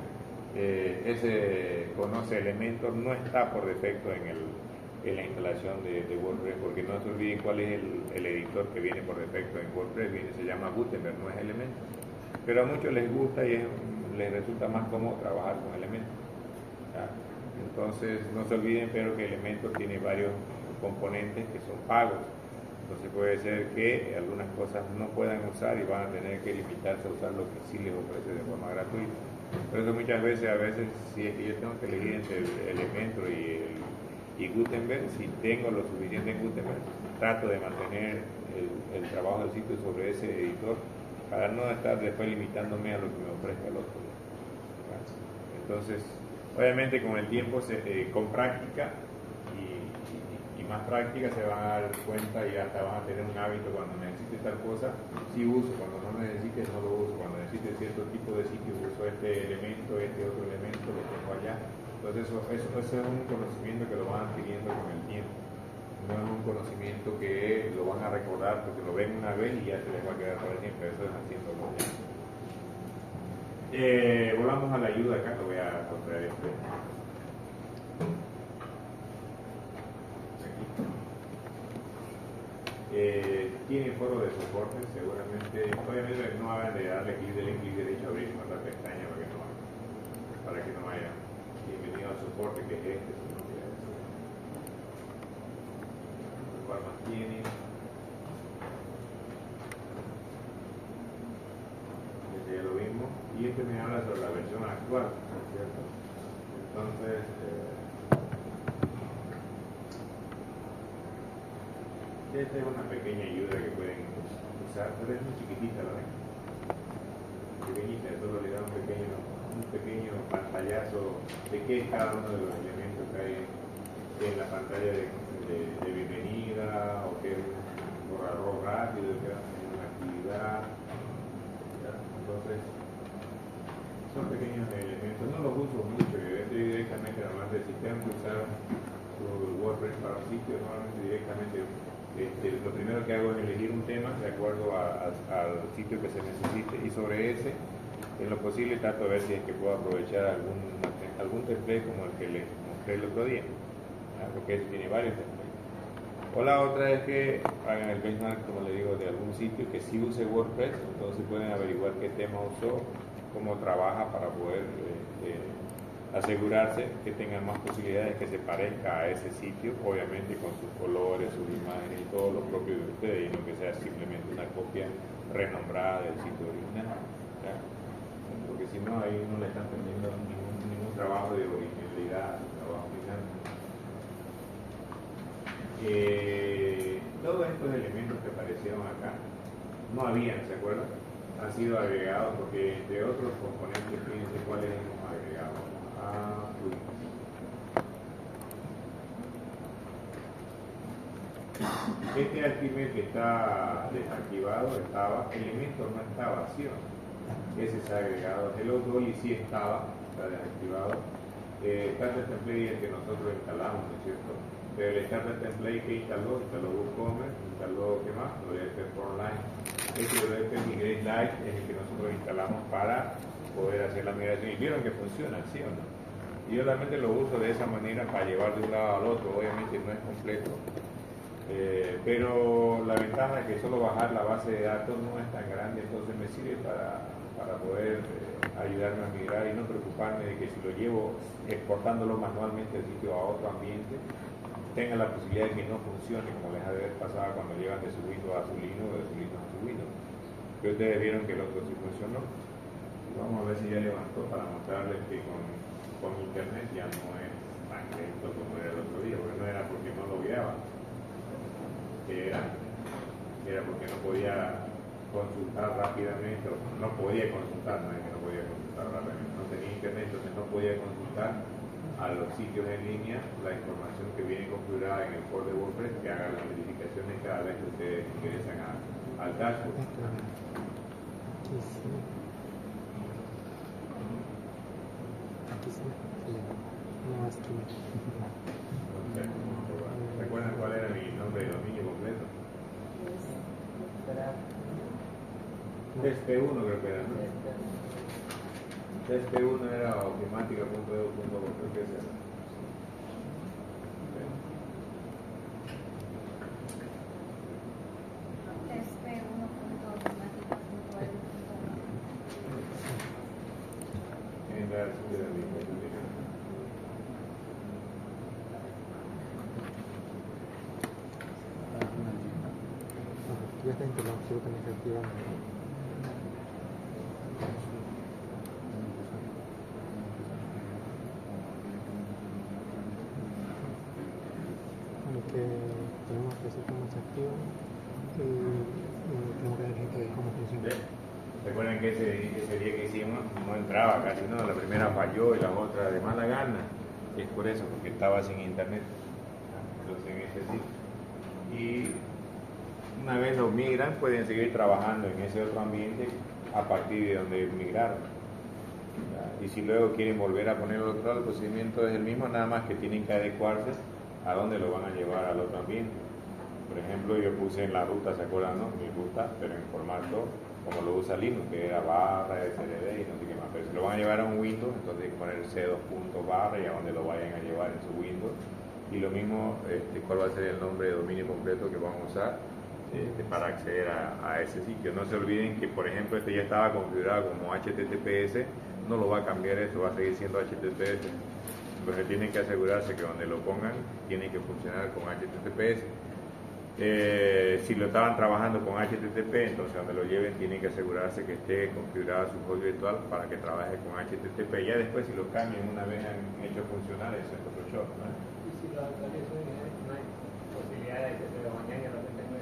ese conoce elementos no está por defecto en la instalación de WordPress, porque no se olviden cuál es el editor que viene por defecto en WordPress, se llama Gutenberg, no es Elementor. Pero a muchos les gusta y les resulta más cómodo trabajar con Elementor. Entonces no se olviden, pero que Elementor tiene varios componentes que son pagos. Entonces puede ser que algunas cosas no puedan usar y van a tener que limitarse a usar lo que sí les ofrece de forma gratuita. Por eso muchas veces, si es que yo tengo que elegir entre el Elementor y Gutenberg, si tengo lo suficiente en Gutenberg, trato de mantener el trabajo del sitio sobre ese editor para no estar después limitándome a lo que me ofrezca el otro. Entonces, obviamente con el tiempo, con práctica y más práctica, se van a dar cuenta y hasta van a tener un hábito. Cuando necesite tal cosa, sí uso; cuando no necesite, no lo uso; cuando necesite cierto tipo de sitio, uso este elemento, este otro elemento, lo tengo allá. Entonces eso es un conocimiento que lo van adquiriendo con el tiempo. No es un conocimiento que lo van a recordar porque lo ven una vez y ya se les va a quedar para siempre. Eso es haciéndolo ya. Volvamos a la ayuda acá, lo voy a contraer este. Tiene foro de soporte, seguramente. Obviamente no hagan de darle clic derecho a abrir otra pestaña para que no haya bienvenido al soporte, que es este. ¿Cuál más tiene? Este ya lo vimos. Y este me habla sobre la versión actual, ¿cierto? Entonces, esta es una pequeña ayuda que pueden usar, pero es muy chiquitita, ¿verdad? Pequeñita, solo le da un pequeño pantallazo de qué es cada uno de los elementos que hay en la pantalla de bienvenida, o que es un borrador rápido, que es una actividad. Entonces, son pequeños elementos. No los uso mucho, yo estoy directamente, además de si tengo que usar WordPress para un sitio, normalmente directamente. Lo primero que hago es elegir un tema de acuerdo al sitio que se necesite, y sobre ese, en lo posible, trato de ver si es que puedo aprovechar algún template como el que les mostré el otro día, porque ese tiene varios templates. O la otra es que hagan el benchmark, como le digo, de algún sitio que sí use WordPress, entonces pueden averiguar qué tema usó, cómo trabaja, para poder asegurarse que tengan más posibilidades que se parezca a ese sitio, obviamente con sus colores, sus imágenes y todo lo propio de ustedes, y no que sea simplemente una copia renombrada del sitio original, ¿ya? Porque si no, ahí no le están teniendo ningún trabajo de originalidad, trabajo final. Todos estos elementos que aparecieron acá no habían, ¿se acuerdan? Han sido agregados porque, entre otros componentes, fíjense cuáles hemos agregado. Este Altimeter que está desactivado Elementor no está vacío, ese se ha agregado. El otro y sí está desactivado. Starter Template el que nosotros instalamos, ¿no es cierto? Pero el Starter Template que instaló WooCommerce, instaló, ¿qué más? WP Online. Este WP Migrate Lite es el que nosotros instalamos para poder hacer la migración, y vieron que funciona, ¿sí o no? Y yo realmente lo uso de esa manera para llevar de un lado al otro. Obviamente no es completo, pero la ventaja es que solo bajar la base de datos no es tan grande, entonces me sirve para poder ayudarme a migrar y no preocuparme de que si lo llevo exportándolo manualmente del sitio a otro ambiente, tenga la posibilidad de que no funcione, como les ha de haber pasado cuando llevan de su Windows a su Linux o de su Linux a su Windows. Que ustedes vieron que el otro sí funcionó. Vamos a ver si ya levantó para mostrarles que con internet ya no es tan lento como era el otro día, porque no era porque no lo guiaba, era porque no podía consultar rápidamente, o no podía consultar, no es que no podía consultar rápidamente, no tenía internet, entonces no podía consultar a los sitios en línea la información que viene configurada en el core de WordPress, que haga las verificaciones cada vez que ustedes ingresan al dashboard. ¿Recuerdan cuál era mi nombre de dominio completo? P1 creo que era, ¿no? TSP1 era ofimática.edu.co, creo que ese era. Ya está instalado, absolutamente activado. Bueno, que tenemos que hacer cómo se activa y tenemos que dar ejemplo de cómo funciona. Recuerden que ese día que hicimos no entraba casi, ¿no? La primera falló y la otra de mala gana. Y es por eso, porque estaba sin internet. Entonces en ese sitio. Y una vez los migran, pueden seguir trabajando en ese otro ambiente a partir de donde migraron. ¿Ya? Y si luego quieren volver a poner otro lado, el procedimiento es el mismo, nada más que tienen que adecuarse a dónde lo van a llevar al otro ambiente. Por ejemplo, yo puse en la ruta, ¿se acuerdan? No? Mi ruta, pero en formato como lo usa Linux, que era barra, SRD y no sé qué más. Pero si lo van a llevar a un Windows, entonces hay que poner C2.barra y a donde lo vayan a llevar en su Windows. Y lo mismo, cuál va a ser el nombre de dominio completo que vamos a usar para acceder a ese sitio. No se olviden que, por ejemplo, este ya estaba configurado como HTTPS, no lo va a cambiar, eso va a seguir siendo HTTPS. Entonces tienen que asegurarse que donde lo pongan tiene que funcionar con HTTPS. Si lo estaban trabajando con HTTP, entonces donde lo lleven tienen que asegurarse que esté configurado su host virtual para que trabaje con HTTP. Ya después, si lo cambian una vez han hecho funcionar, eso es otro show, ¿no? Y si lo actualizo, no hay posibilidad de que se lo mañana y lo que tengo.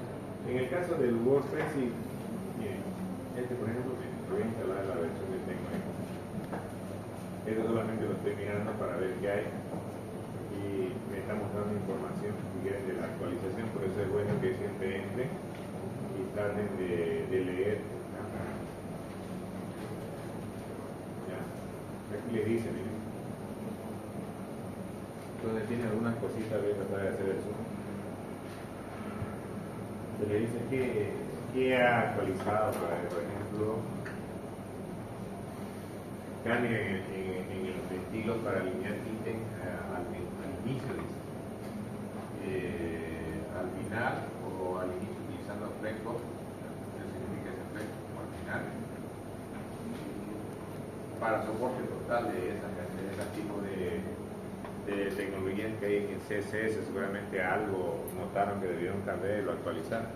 En el caso del WordPress, sí, miren, por ejemplo, lo voy a instalar la versión que tengo ahí. Esto solamente lo estoy mirando para ver qué hay. Y me está mostrando información si quieren de la actualización, por eso es bueno que siempre entren y traten de leer. Ya. Aquí le dice, miren. Entonces tiene algunas cositas, voy a tratar de hacer eso. Se le dice que ha actualizado, por ejemplo, cambio en los estilos para alinear ítems al inicio, al final o al inicio utilizando fleco, ¿qué significa ese fleco? Al final, para soporte total de ese tipo de tecnologías que hay en CSS, seguramente algo notaron que debieron cambiar y lo actualizar.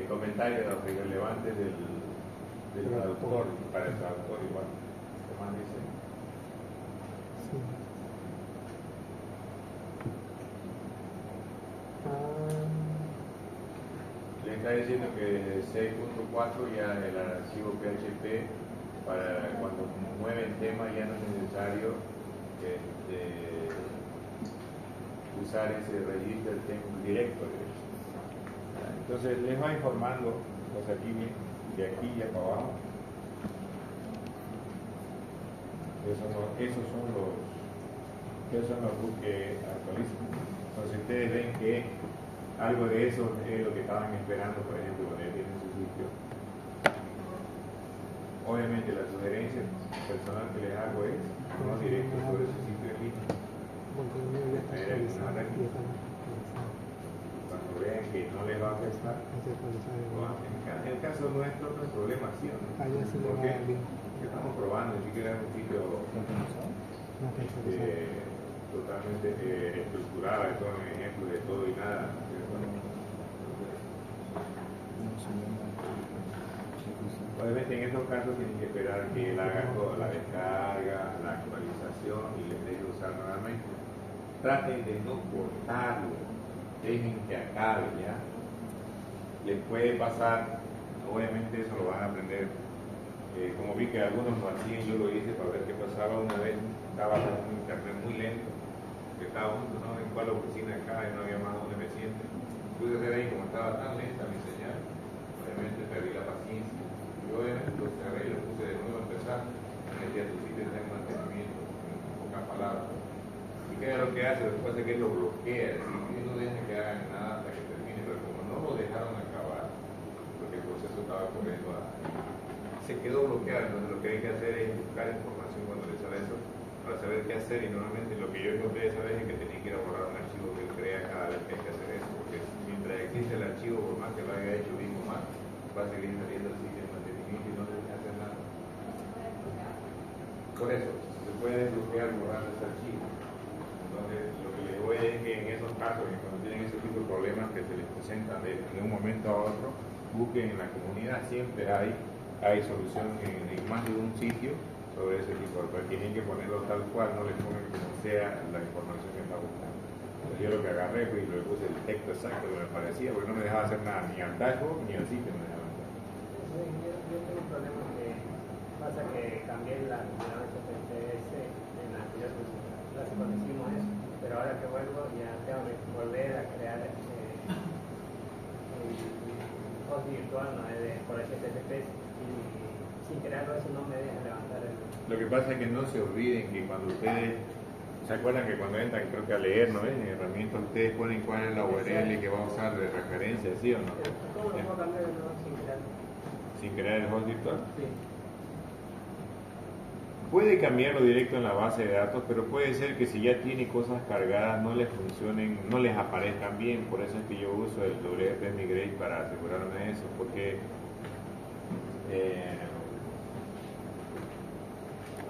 Comentarios relevantes del traductor, para el traductor igual. ¿Qué más dice? Sí. Le está diciendo que 6.4 ya el archivo PHP para cuando mueven temas ya no es necesario usar ese register directory. Entonces les va informando pues aquí de aquí y para abajo. Esos son los books que actualizan. Entonces ustedes ven que algo de eso es lo que estaban esperando, por ejemplo, cuando ya tienen su sitio. Obviamente la sugerencia personal que les hago es no directo sobre su sitio en línea. Cuando vean que no les va a afectar, en el caso nuestro no es problema, ¿sí o no? Porque estamos probando, ni siquiera es un sitio totalmente estructurado, de todo un ejemplo de todo y nada. Obviamente en estos casos tienen que esperar que él haga toda la descarga, la actualización y les deje usar nuevamente. Traten de no cortarlo, dejen que acabe ya. Les puede pasar, obviamente eso lo van a aprender. Como vi que algunos lo hacían, yo lo hice para ver qué pasaba una vez. Estaba con un internet muy lento, que estaba junto, no en cuál oficina acá y no había más donde me siente. Pude ver ahí como estaba tan lenta mi señal, obviamente perdí la paciencia. Y obviamente lo cerré y lo puse de nuevo a empezar. Metí a tu sitio de mantenimiento, en pocas palabras. ¿Y qué es lo que hace? Después de que lo bloquea, y no deja que hagan nada hasta que termine, pero como no lo dejaron acabar, porque el proceso estaba corriendo se quedó bloqueado. Entonces lo que hay que hacer es buscar información cuando le sale eso para saber qué hacer. Y normalmente lo que yo encontré esa vez es que tenía que ir a borrar un archivo que él crea cada vez que hay que hacer eso, porque mientras existe el archivo, por más que lo haya hecho mismo mal, va a seguir saliendo el sitio de mantenimiento y no se hace nada. Por eso, se puede desbloquear borrando ese archivo. Entonces, lo que les voy es que en esos casos, cuando tienen ese tipo de problemas que se les presentan de un momento a otro, busquen en la comunidad, siempre hay solución en más de un sitio sobre ese tipo, pero tienen que ponerlo tal cual, no le pongan como sea la información que está buscando. Entonces, yo lo que agarré fue y le puse el texto exacto que me parecía, porque no me dejaba hacer nada, ni al dashboard ni al sitio me dejaba hacer. Yo tengo un problema que pasa que cambié la configuración del TS en la anterior clase cuando hicimos eso, pero ahora que vuelvo ya tengo que volver a crear el host virtual, ¿no? Por HTTP, y sin crearlo eso no me deja levantar el... Lo que pasa es que no se olviden que cuando ustedes, ¿se acuerdan que cuando entran, creo que a leer, ¿no? En herramientas ustedes ponen cuál es la URL que va a usar de referencia, ¿sí o no? ¿Cómo lo puedo cambiar de nuevo sin crearlo? Sin crear el host virtual. Sí. Puede cambiarlo directo en la base de datos, pero puede ser que si ya tiene cosas cargadas no les funcionen, no les aparezcan bien. Por eso es que yo uso el WP Migrate para asegurarme de eso, porque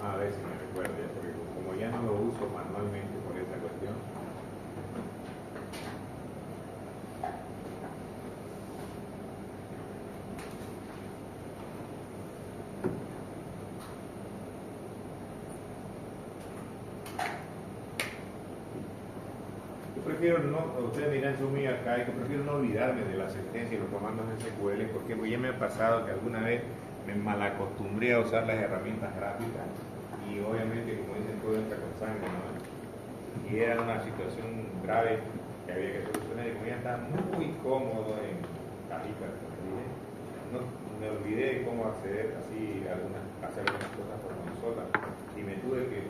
a ver si me recuerdo, porque como ya no lo uso manualmente por esa cuestión. Prefiero no, ustedes dirán son muy arcaicos, prefiero no olvidarme de la sentencia y los comandos SQL, porque ya me ha pasado que alguna vez me malacostumbré a usar las herramientas gráficas y obviamente, como dicen, todo entra con sangre, ¿no? Y era una situación grave que había que solucionar y como ya estaba muy cómodo en cajitas, no, me olvidé de cómo acceder así a hacer algunas cosas por consola y me tuve que,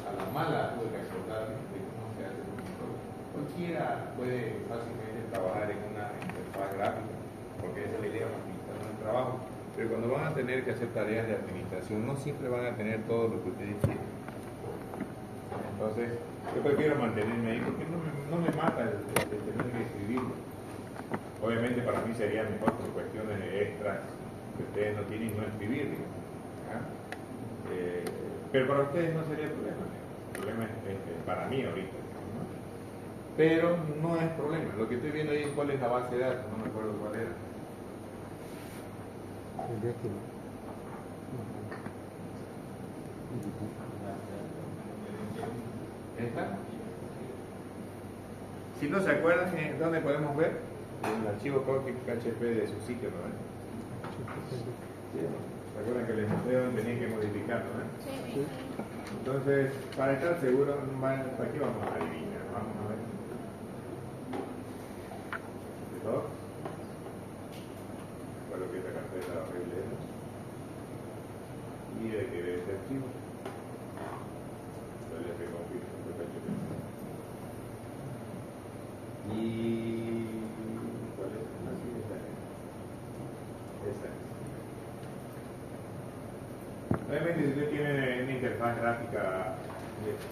a la mala, tuve que acordar de cómo se hace por consola. Cualquiera puede fácilmente trabajar en una interfaz gráfica, porque esa es la idea, facilitar el trabajo. Pero cuando van a tener que hacer tareas de administración, no siempre van a tener todo lo que ustedes quieren. Entonces, yo prefiero mantenerme ahí porque no me mata el tener que escribirlo. Obviamente para mí sería mejor por cuestiones extras que ustedes no tienen no escribirlo. Pero para ustedes no sería problema. El problema es para mí ahorita. Pero no es problema. Lo que estoy viendo ahí es cuál es la base de datos, no me acuerdo cuál era. El décimo. ¿Esta? Si no se acuerdan, ¿dónde podemos ver? El archivo config PHP de su sitio, ¿no? ¿Se acuerdan que les mostré donde tenían que modificarlo, ¿no? Sí. Entonces, para estar seguros, aquí vamos a adivinar, vamos a ver. ¿Dos? Para lo que esta carpeta la arreglemos. Y hay que ver este archivo. Entonces le confirmo que PHP. Y ¿cuál es? Así está. Esta es. Obviamente si usted tiene una interfaz gráfica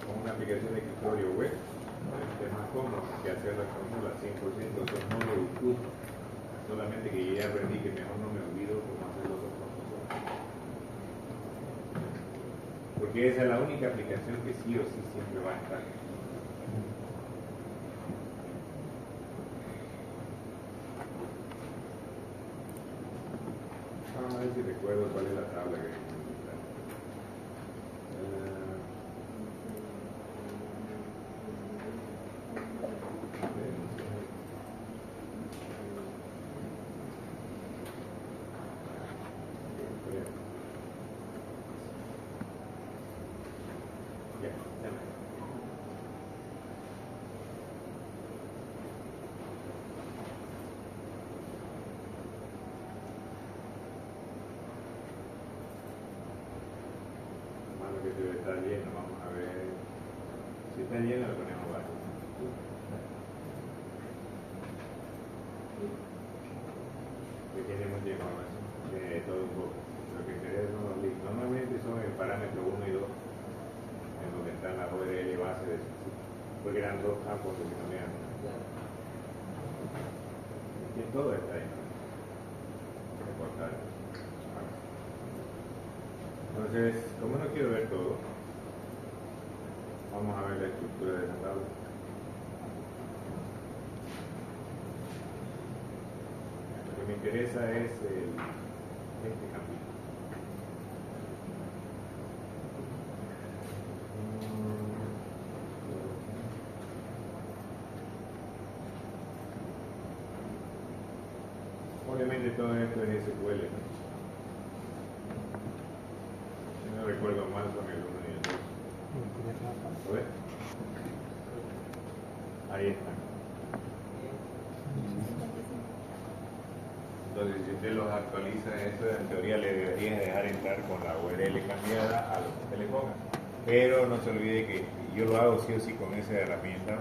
con una aplicación de escritorio web, es más cómodo que hacer la fórmula 100%, eso no lo discuto. Solamente que ya aprendí que mejor no me olvido cómo hacerlo con nosotros. Porque esa es la única aplicación que sí o sí siempre va a estar. Vamos a ver si recuerdo cuál es la tabla que hay que utilizar. Ya me. Malo que debe estar lleno, vamos a ver. Si está lleno, lo ponemos bajo. Que tiene mucha información, tiene todo un poco. Lo que quería porque eran dos campos que no eran. Claro. Y todo está ahí, ¿no? Recortar. Entonces, como no quiero ver todo, vamos a ver la estructura de la tabla. Lo que me interesa es este campito. Obviamente todo esto es SQL, ¿no? Si no recuerdo mal son el 1 y el 2. ¿Lo ves? Ahí están. Entonces, si usted los actualiza, eso en teoría le debería dejar entrar con la URL cambiada a lo que usted le ponga. Pero no se olvide que yo lo hago sí o sí con esa herramienta.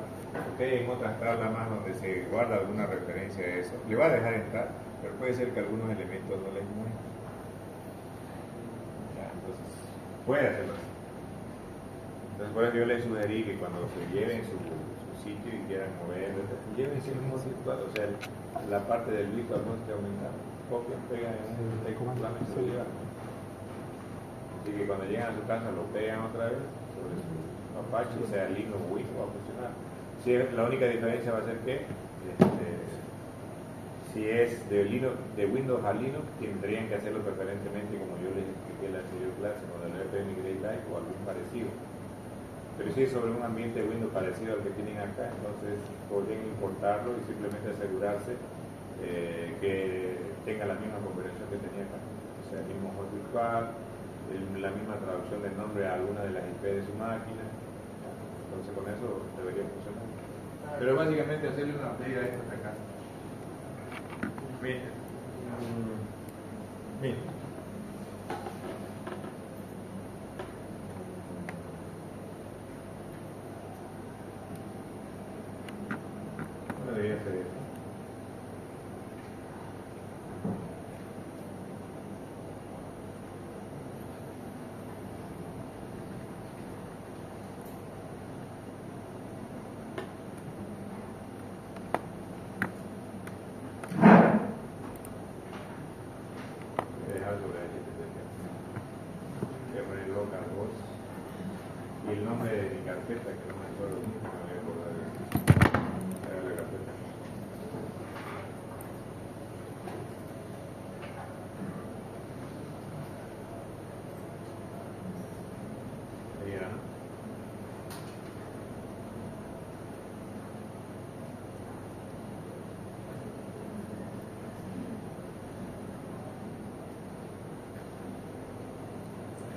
Usted en otras tablas más donde se guarda alguna referencia a eso, le va a dejar entrar, pero puede ser que algunos elementos no les muestren. Ya, entonces, puede hacerlo así. Entonces, por eso yo le sugerí que cuando se lleven su sitio y quieran moverlo, llévense el modo virtual, o sea, la parte del virtual no esté aumentando. Copian, pegan en un texto, solamente lo llevan. Así que cuando llegan a su casa lo pegan otra vez sobre su Apache, sea Linux o Windows, va a funcionar. Si la única diferencia va a ser que si es de Windows a Linux, tendrían que hacerlo preferentemente como yo les expliqué en la anterior clase, con el RPM Great Life o algún parecido. Pero si es sobre un ambiente Windows parecido al que tienen acá, entonces podrían importarlo y simplemente asegurarse que tenga la misma configuración que tenía acá. O sea, el mismo host virtual, la misma traducción del nombre a alguna de las IP de su máquina. Entonces con eso debería funcionar. Pero básicamente hacerle una update a esto hasta acá. Mira. Mira. No debería hacer eso. Y el nombre de mi carpeta, que no me acuerdo bien, me voy a acordar de eso. Era la carpeta. Ahí era, ¿no?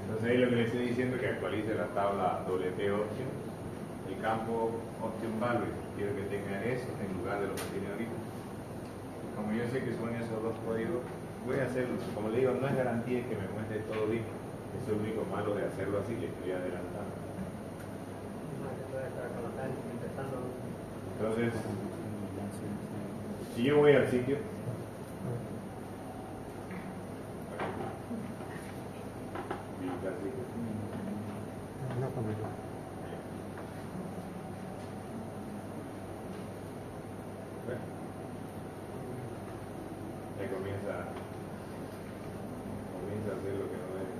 Entonces ahí lo que le estoy diciendo es que actualice la tabla WP Option, el campo Option Value, quiero que tenga eso en lugar de lo que tiene ahorita. Y como yo sé que son esos dos códigos, voy a hacerlo. Como le digo, no es garantía que me muestre todo bien. Eso es lo único malo de hacerlo así, le estoy adelantando. Entonces, si yo voy al sitio, No conmigo. ya comienza a hacer lo que no debe.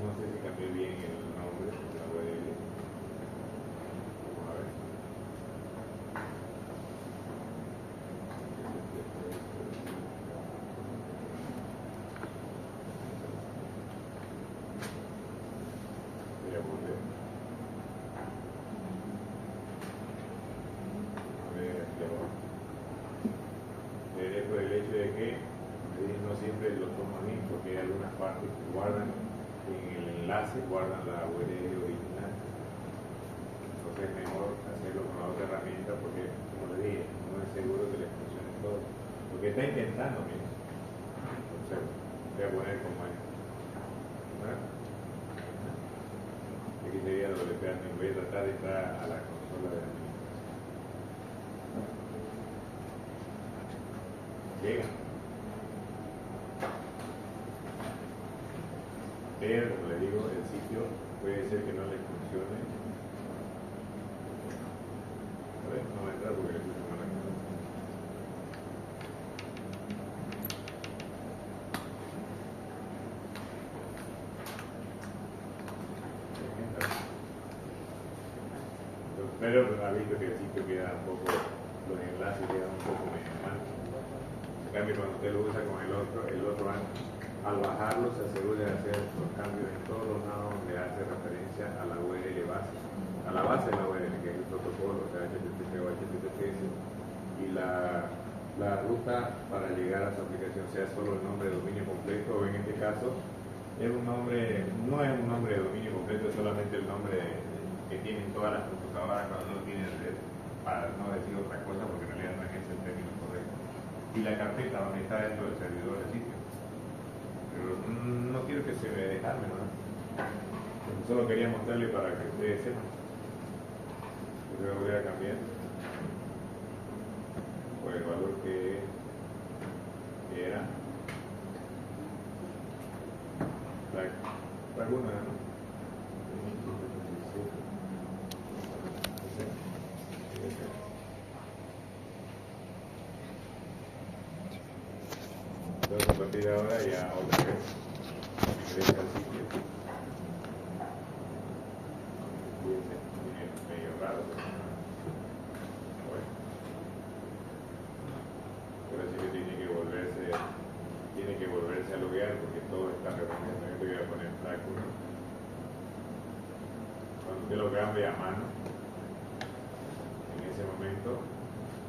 No sé si cambié bien el nombre, la URL. Vamos a ver. Voy a volver. A ver, aquí abajo. Por el hecho de que no siempre lo toman bien, porque hay algunas partes que guardan en el enlace, guardan la URL original. Entonces es mejor hacerlo con la otra herramienta porque, como le dije, no es seguro que le funcione todo. Porque está intentando, mira. Entonces, voy a poner como es. ¿Verdad? Aquí sería lo que le pegan. Voy a tratar de entrar a la consola de la llega. Pero, como le digo, el sitio puede ser que no le funcione Pero ha visto que el sitio queda un poco, los enlaces quedan un poco medio mal. En cambio, cuando usted lo usa con el otro al bajarlo se asegura de hacer los cambios en todos los lados donde hace referencia a la URL base. A la base de la URL, que es el protocolo, o sea, HTTP o HTTPS. Y la ruta para llegar a su aplicación, sea solo el nombre de dominio completo, o en este caso, es un nombre, no es un nombre de dominio completo, es solamente el nombre que tienen todas las computadoras cuando uno tiene red, para no decir otra cosa, porque en realidad no es ese el término correcto. Y la carpeta donde está dentro del servidor del sitio. Pero no quiero que se me desarme, ¿no? Solo quería mostrarle para que ustedes sepan. Yo lo voy a cambiar por el valor que era la alguna, ¿no? Entonces a partir de ahora ya otra vez ingresa al sitio. Medio raro. Bueno. Pero sí que tiene que volverse a loguear porque todo está reunido. Yo te voy a poner flag 1. Cuando usted lo cambie a mano, en ese momento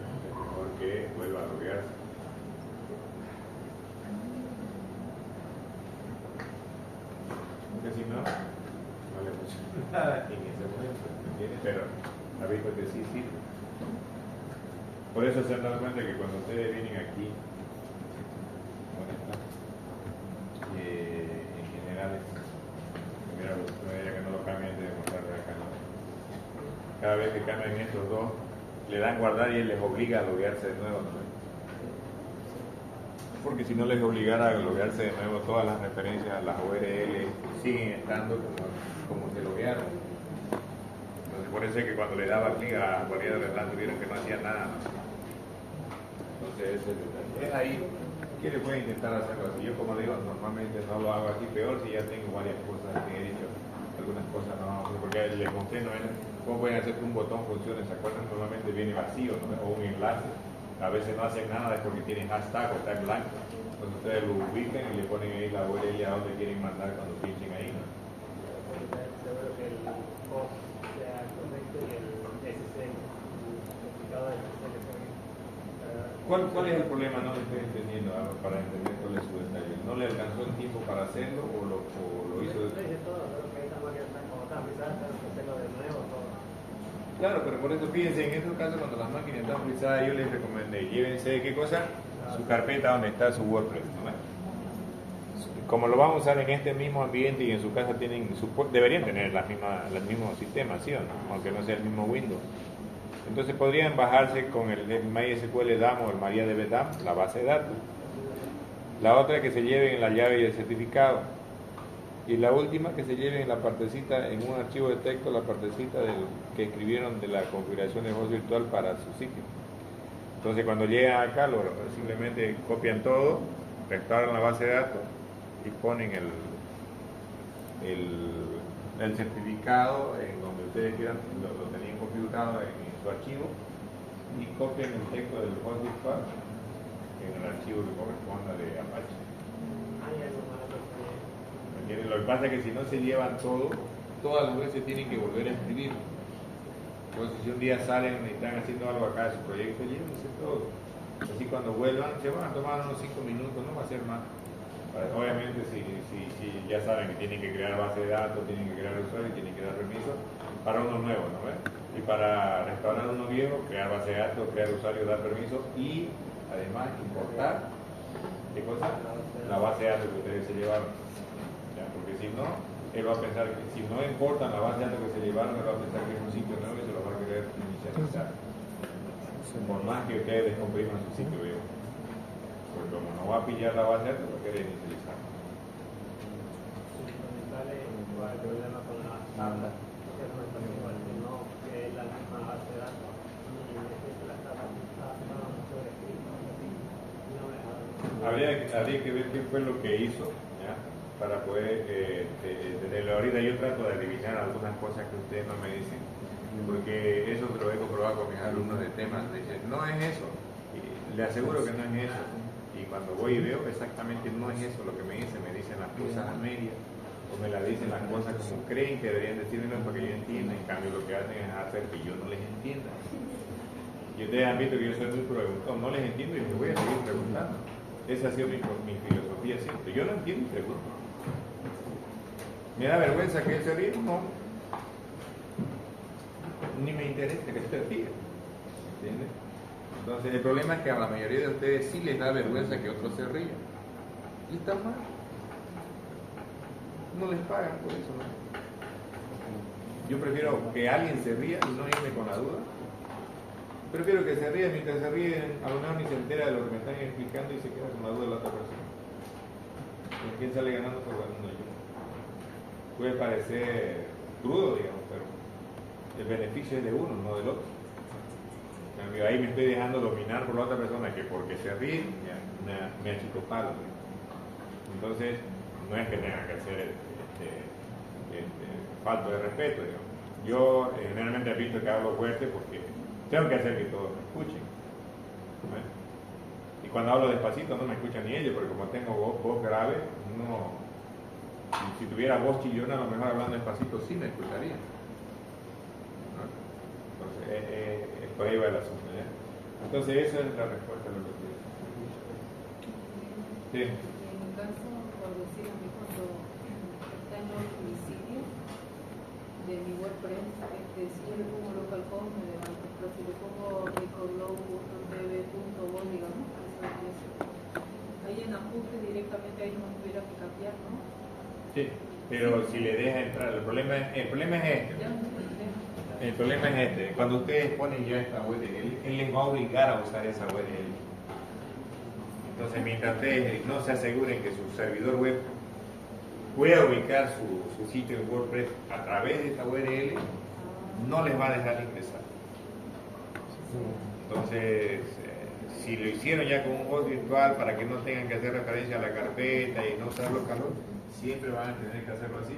es mejor que vuelva a loguearse. Porque si no, no le funciona nada en ese momento, ¿me entiendes? Pero ha visto que sí sirve. Por eso se han dado cuenta que cuando ustedes vienen aquí, ¿dónde está? En general, mira, que no lo cambien de mostrarlo acá, ¿no? Cada vez que cambian estos dos, le dan guardar y él les obliga a loguearse de nuevo, ¿no? Porque si no les obligara a loguearse de nuevo, todas las referencias a las URL siguen estando como se loguearon. Entonces, por eso es que cuando le daba clic a cualquiera de las tuvieron que no hacía nada. Entonces, es ahí que le puede intentar hacerlo así. Yo, como digo, normalmente no lo hago así, peor si ya tengo varias cosas que he dicho. Algunas cosas no, porque les mostré, ¿no? ¿Cómo pueden hacer que un botón funcione? ¿Se acuerdan? Normalmente viene vacío, ¿no? O un enlace. A veces no hacen nada es porque tienen hashtag o está en blanco. Entonces ustedes lo ubican y le ponen ahí la URL a donde quieren mandar cuando pinchen ahí, ¿no? Seguro que el post sea correcto y el SSL, el certificado de SSL. ¿Cuál es el problema? No lo estoy entendiendo para entender cuál es su detalle. ¿No le alcanzó el tiempo para hacerlo o lo hizo? Lo hice todo, creo que esta máquina está como está, quizás tengo que hacerlo de nuevo todo. Claro, pero por eso fíjense, en estos casos cuando las máquinas están frisadas, yo les recomendé, llévense, ¿qué cosa? Su carpeta donde está su WordPress, ¿no? Como lo van a usar en este mismo ambiente y en su casa deberían tener el mismo sistema, ¿sí o no? Aunque no sea el mismo Windows. Entonces podrían bajarse con el MySQL DAM o el MariaDB DAM, la base de datos. La otra es que se lleven la llave y el certificado. Y la última, que se lleven en la partecita, en un archivo de texto, la partecita que escribieron de la configuración de host virtual para su sitio. Entonces cuando llegan acá, simplemente copian todo, restauran la base de datos y ponen el certificado en donde ustedes quieran, lo tenían configurado en su archivo, y copian el texto del host virtual en el archivo que corresponda de Apache. Lo que pasa es que si no se llevan todo, todas las veces tienen que volver a escribir. Entonces si un día salen y están haciendo algo acá de su proyecto, llévense todo. Así cuando vuelvan, se van a tomar unos 5 minutos, no va a ser más. Obviamente si ya saben que tienen que crear base de datos, tienen que crear usuario, tienen que dar permiso para uno nuevo, ¿no ves? Y para restaurar uno viejo, crear base de datos, crear usuario, dar permiso y además importar, ¿qué cosa? La base de datos que ustedes se llevaron. Porque si no, él va a pensar que si no importan la base de datos que se llevaron, él va a pensar que es un sitio nuevo y se lo va a querer inicializar. Por más que ustedes descompriman su sitio web. Porque como no va a pillar la base de datos, va a querer inicializar. Sale igual el problema con la tabla, que no que es la misma base de datos y la tabla está sobrescrita. Habría que ver qué fue lo que hizo, ¿ya? Para poder tenerlo. Ahorita yo trato de adivinar algunas cosas que ustedes no me dicen. Porque eso lo he comprobado con mis alumnos de temas. Me dicen, no es eso. Y le aseguro que no es eso. Y cuando voy y veo exactamente no es eso lo que me dicen las cosas a medias. O me la dicen las cosas como creen que deberían decírmelo para que yo entienda. En cambio lo que hacen es hacer que yo no les entienda. Y ustedes han visto que yo soy muy preguntón, no les entiendo y me voy a seguir preguntando. Esa ha sido mi filosofía siempre. Yo no entiendo y pregunto. ¿Me da vergüenza que él se ríe? No. Ni me interesa que se ríe. ¿Entiendes? Entonces el problema es que a la mayoría de ustedes sí les da vergüenza que otros se rían. Y está mal. No les pagan por eso, ¿no? Yo prefiero que alguien se ría y no irme con la duda. Prefiero que se ríen, mientras se ríen, a lo mejor ni se entera de lo que me están explicando y se queda con la duda de la otra persona. ¿Y quién sale ganando? Por ganando yo. Puede parecer crudo, digamos, pero el beneficio es de uno, no del otro. En cambio, ahí me estoy dejando dominar por la otra persona que porque se ríe me achicopalo. Entonces, no es que tenga que ser falto de respeto, digamos. Yo generalmente he visto que hablo fuerte porque tengo que hacer que todos me escuchen. ¿Ves? Y cuando hablo despacito no me escuchan ni ellos, porque como tengo voz grave, no. Si tuviera voz chillona, a lo mejor hablando despacito sí me escucharía. ¿No? Entonces, por ahí va el asunto. ¿Ya? Entonces, esa es la respuesta a lo que quiero. Sí. En mi caso, por decir a mí, cuando está en los domicilios de mi WordPress, si yo le pongo localhost me levanta, pero si le pongo recordlow.tv.bo, digamos, ahí en ajuste directamente ahí no tuviera que cambiar, ¿no? Sí, pero si le deja entrar, el problema es este. Ya no se deja. El problema es este. Cuando ustedes ponen ya esta URL, él les va a obligar a usar esa URL. Entonces, mientras ustedes no se aseguren que su servidor web pueda ubicar su sitio en WordPress a través de esta URL, no les va a dejar ingresar. Entonces, si lo hicieron ya con un host virtual para que no tengan que hacer referencia a la carpeta y no usar localhost, siempre van a tener que hacerlo así.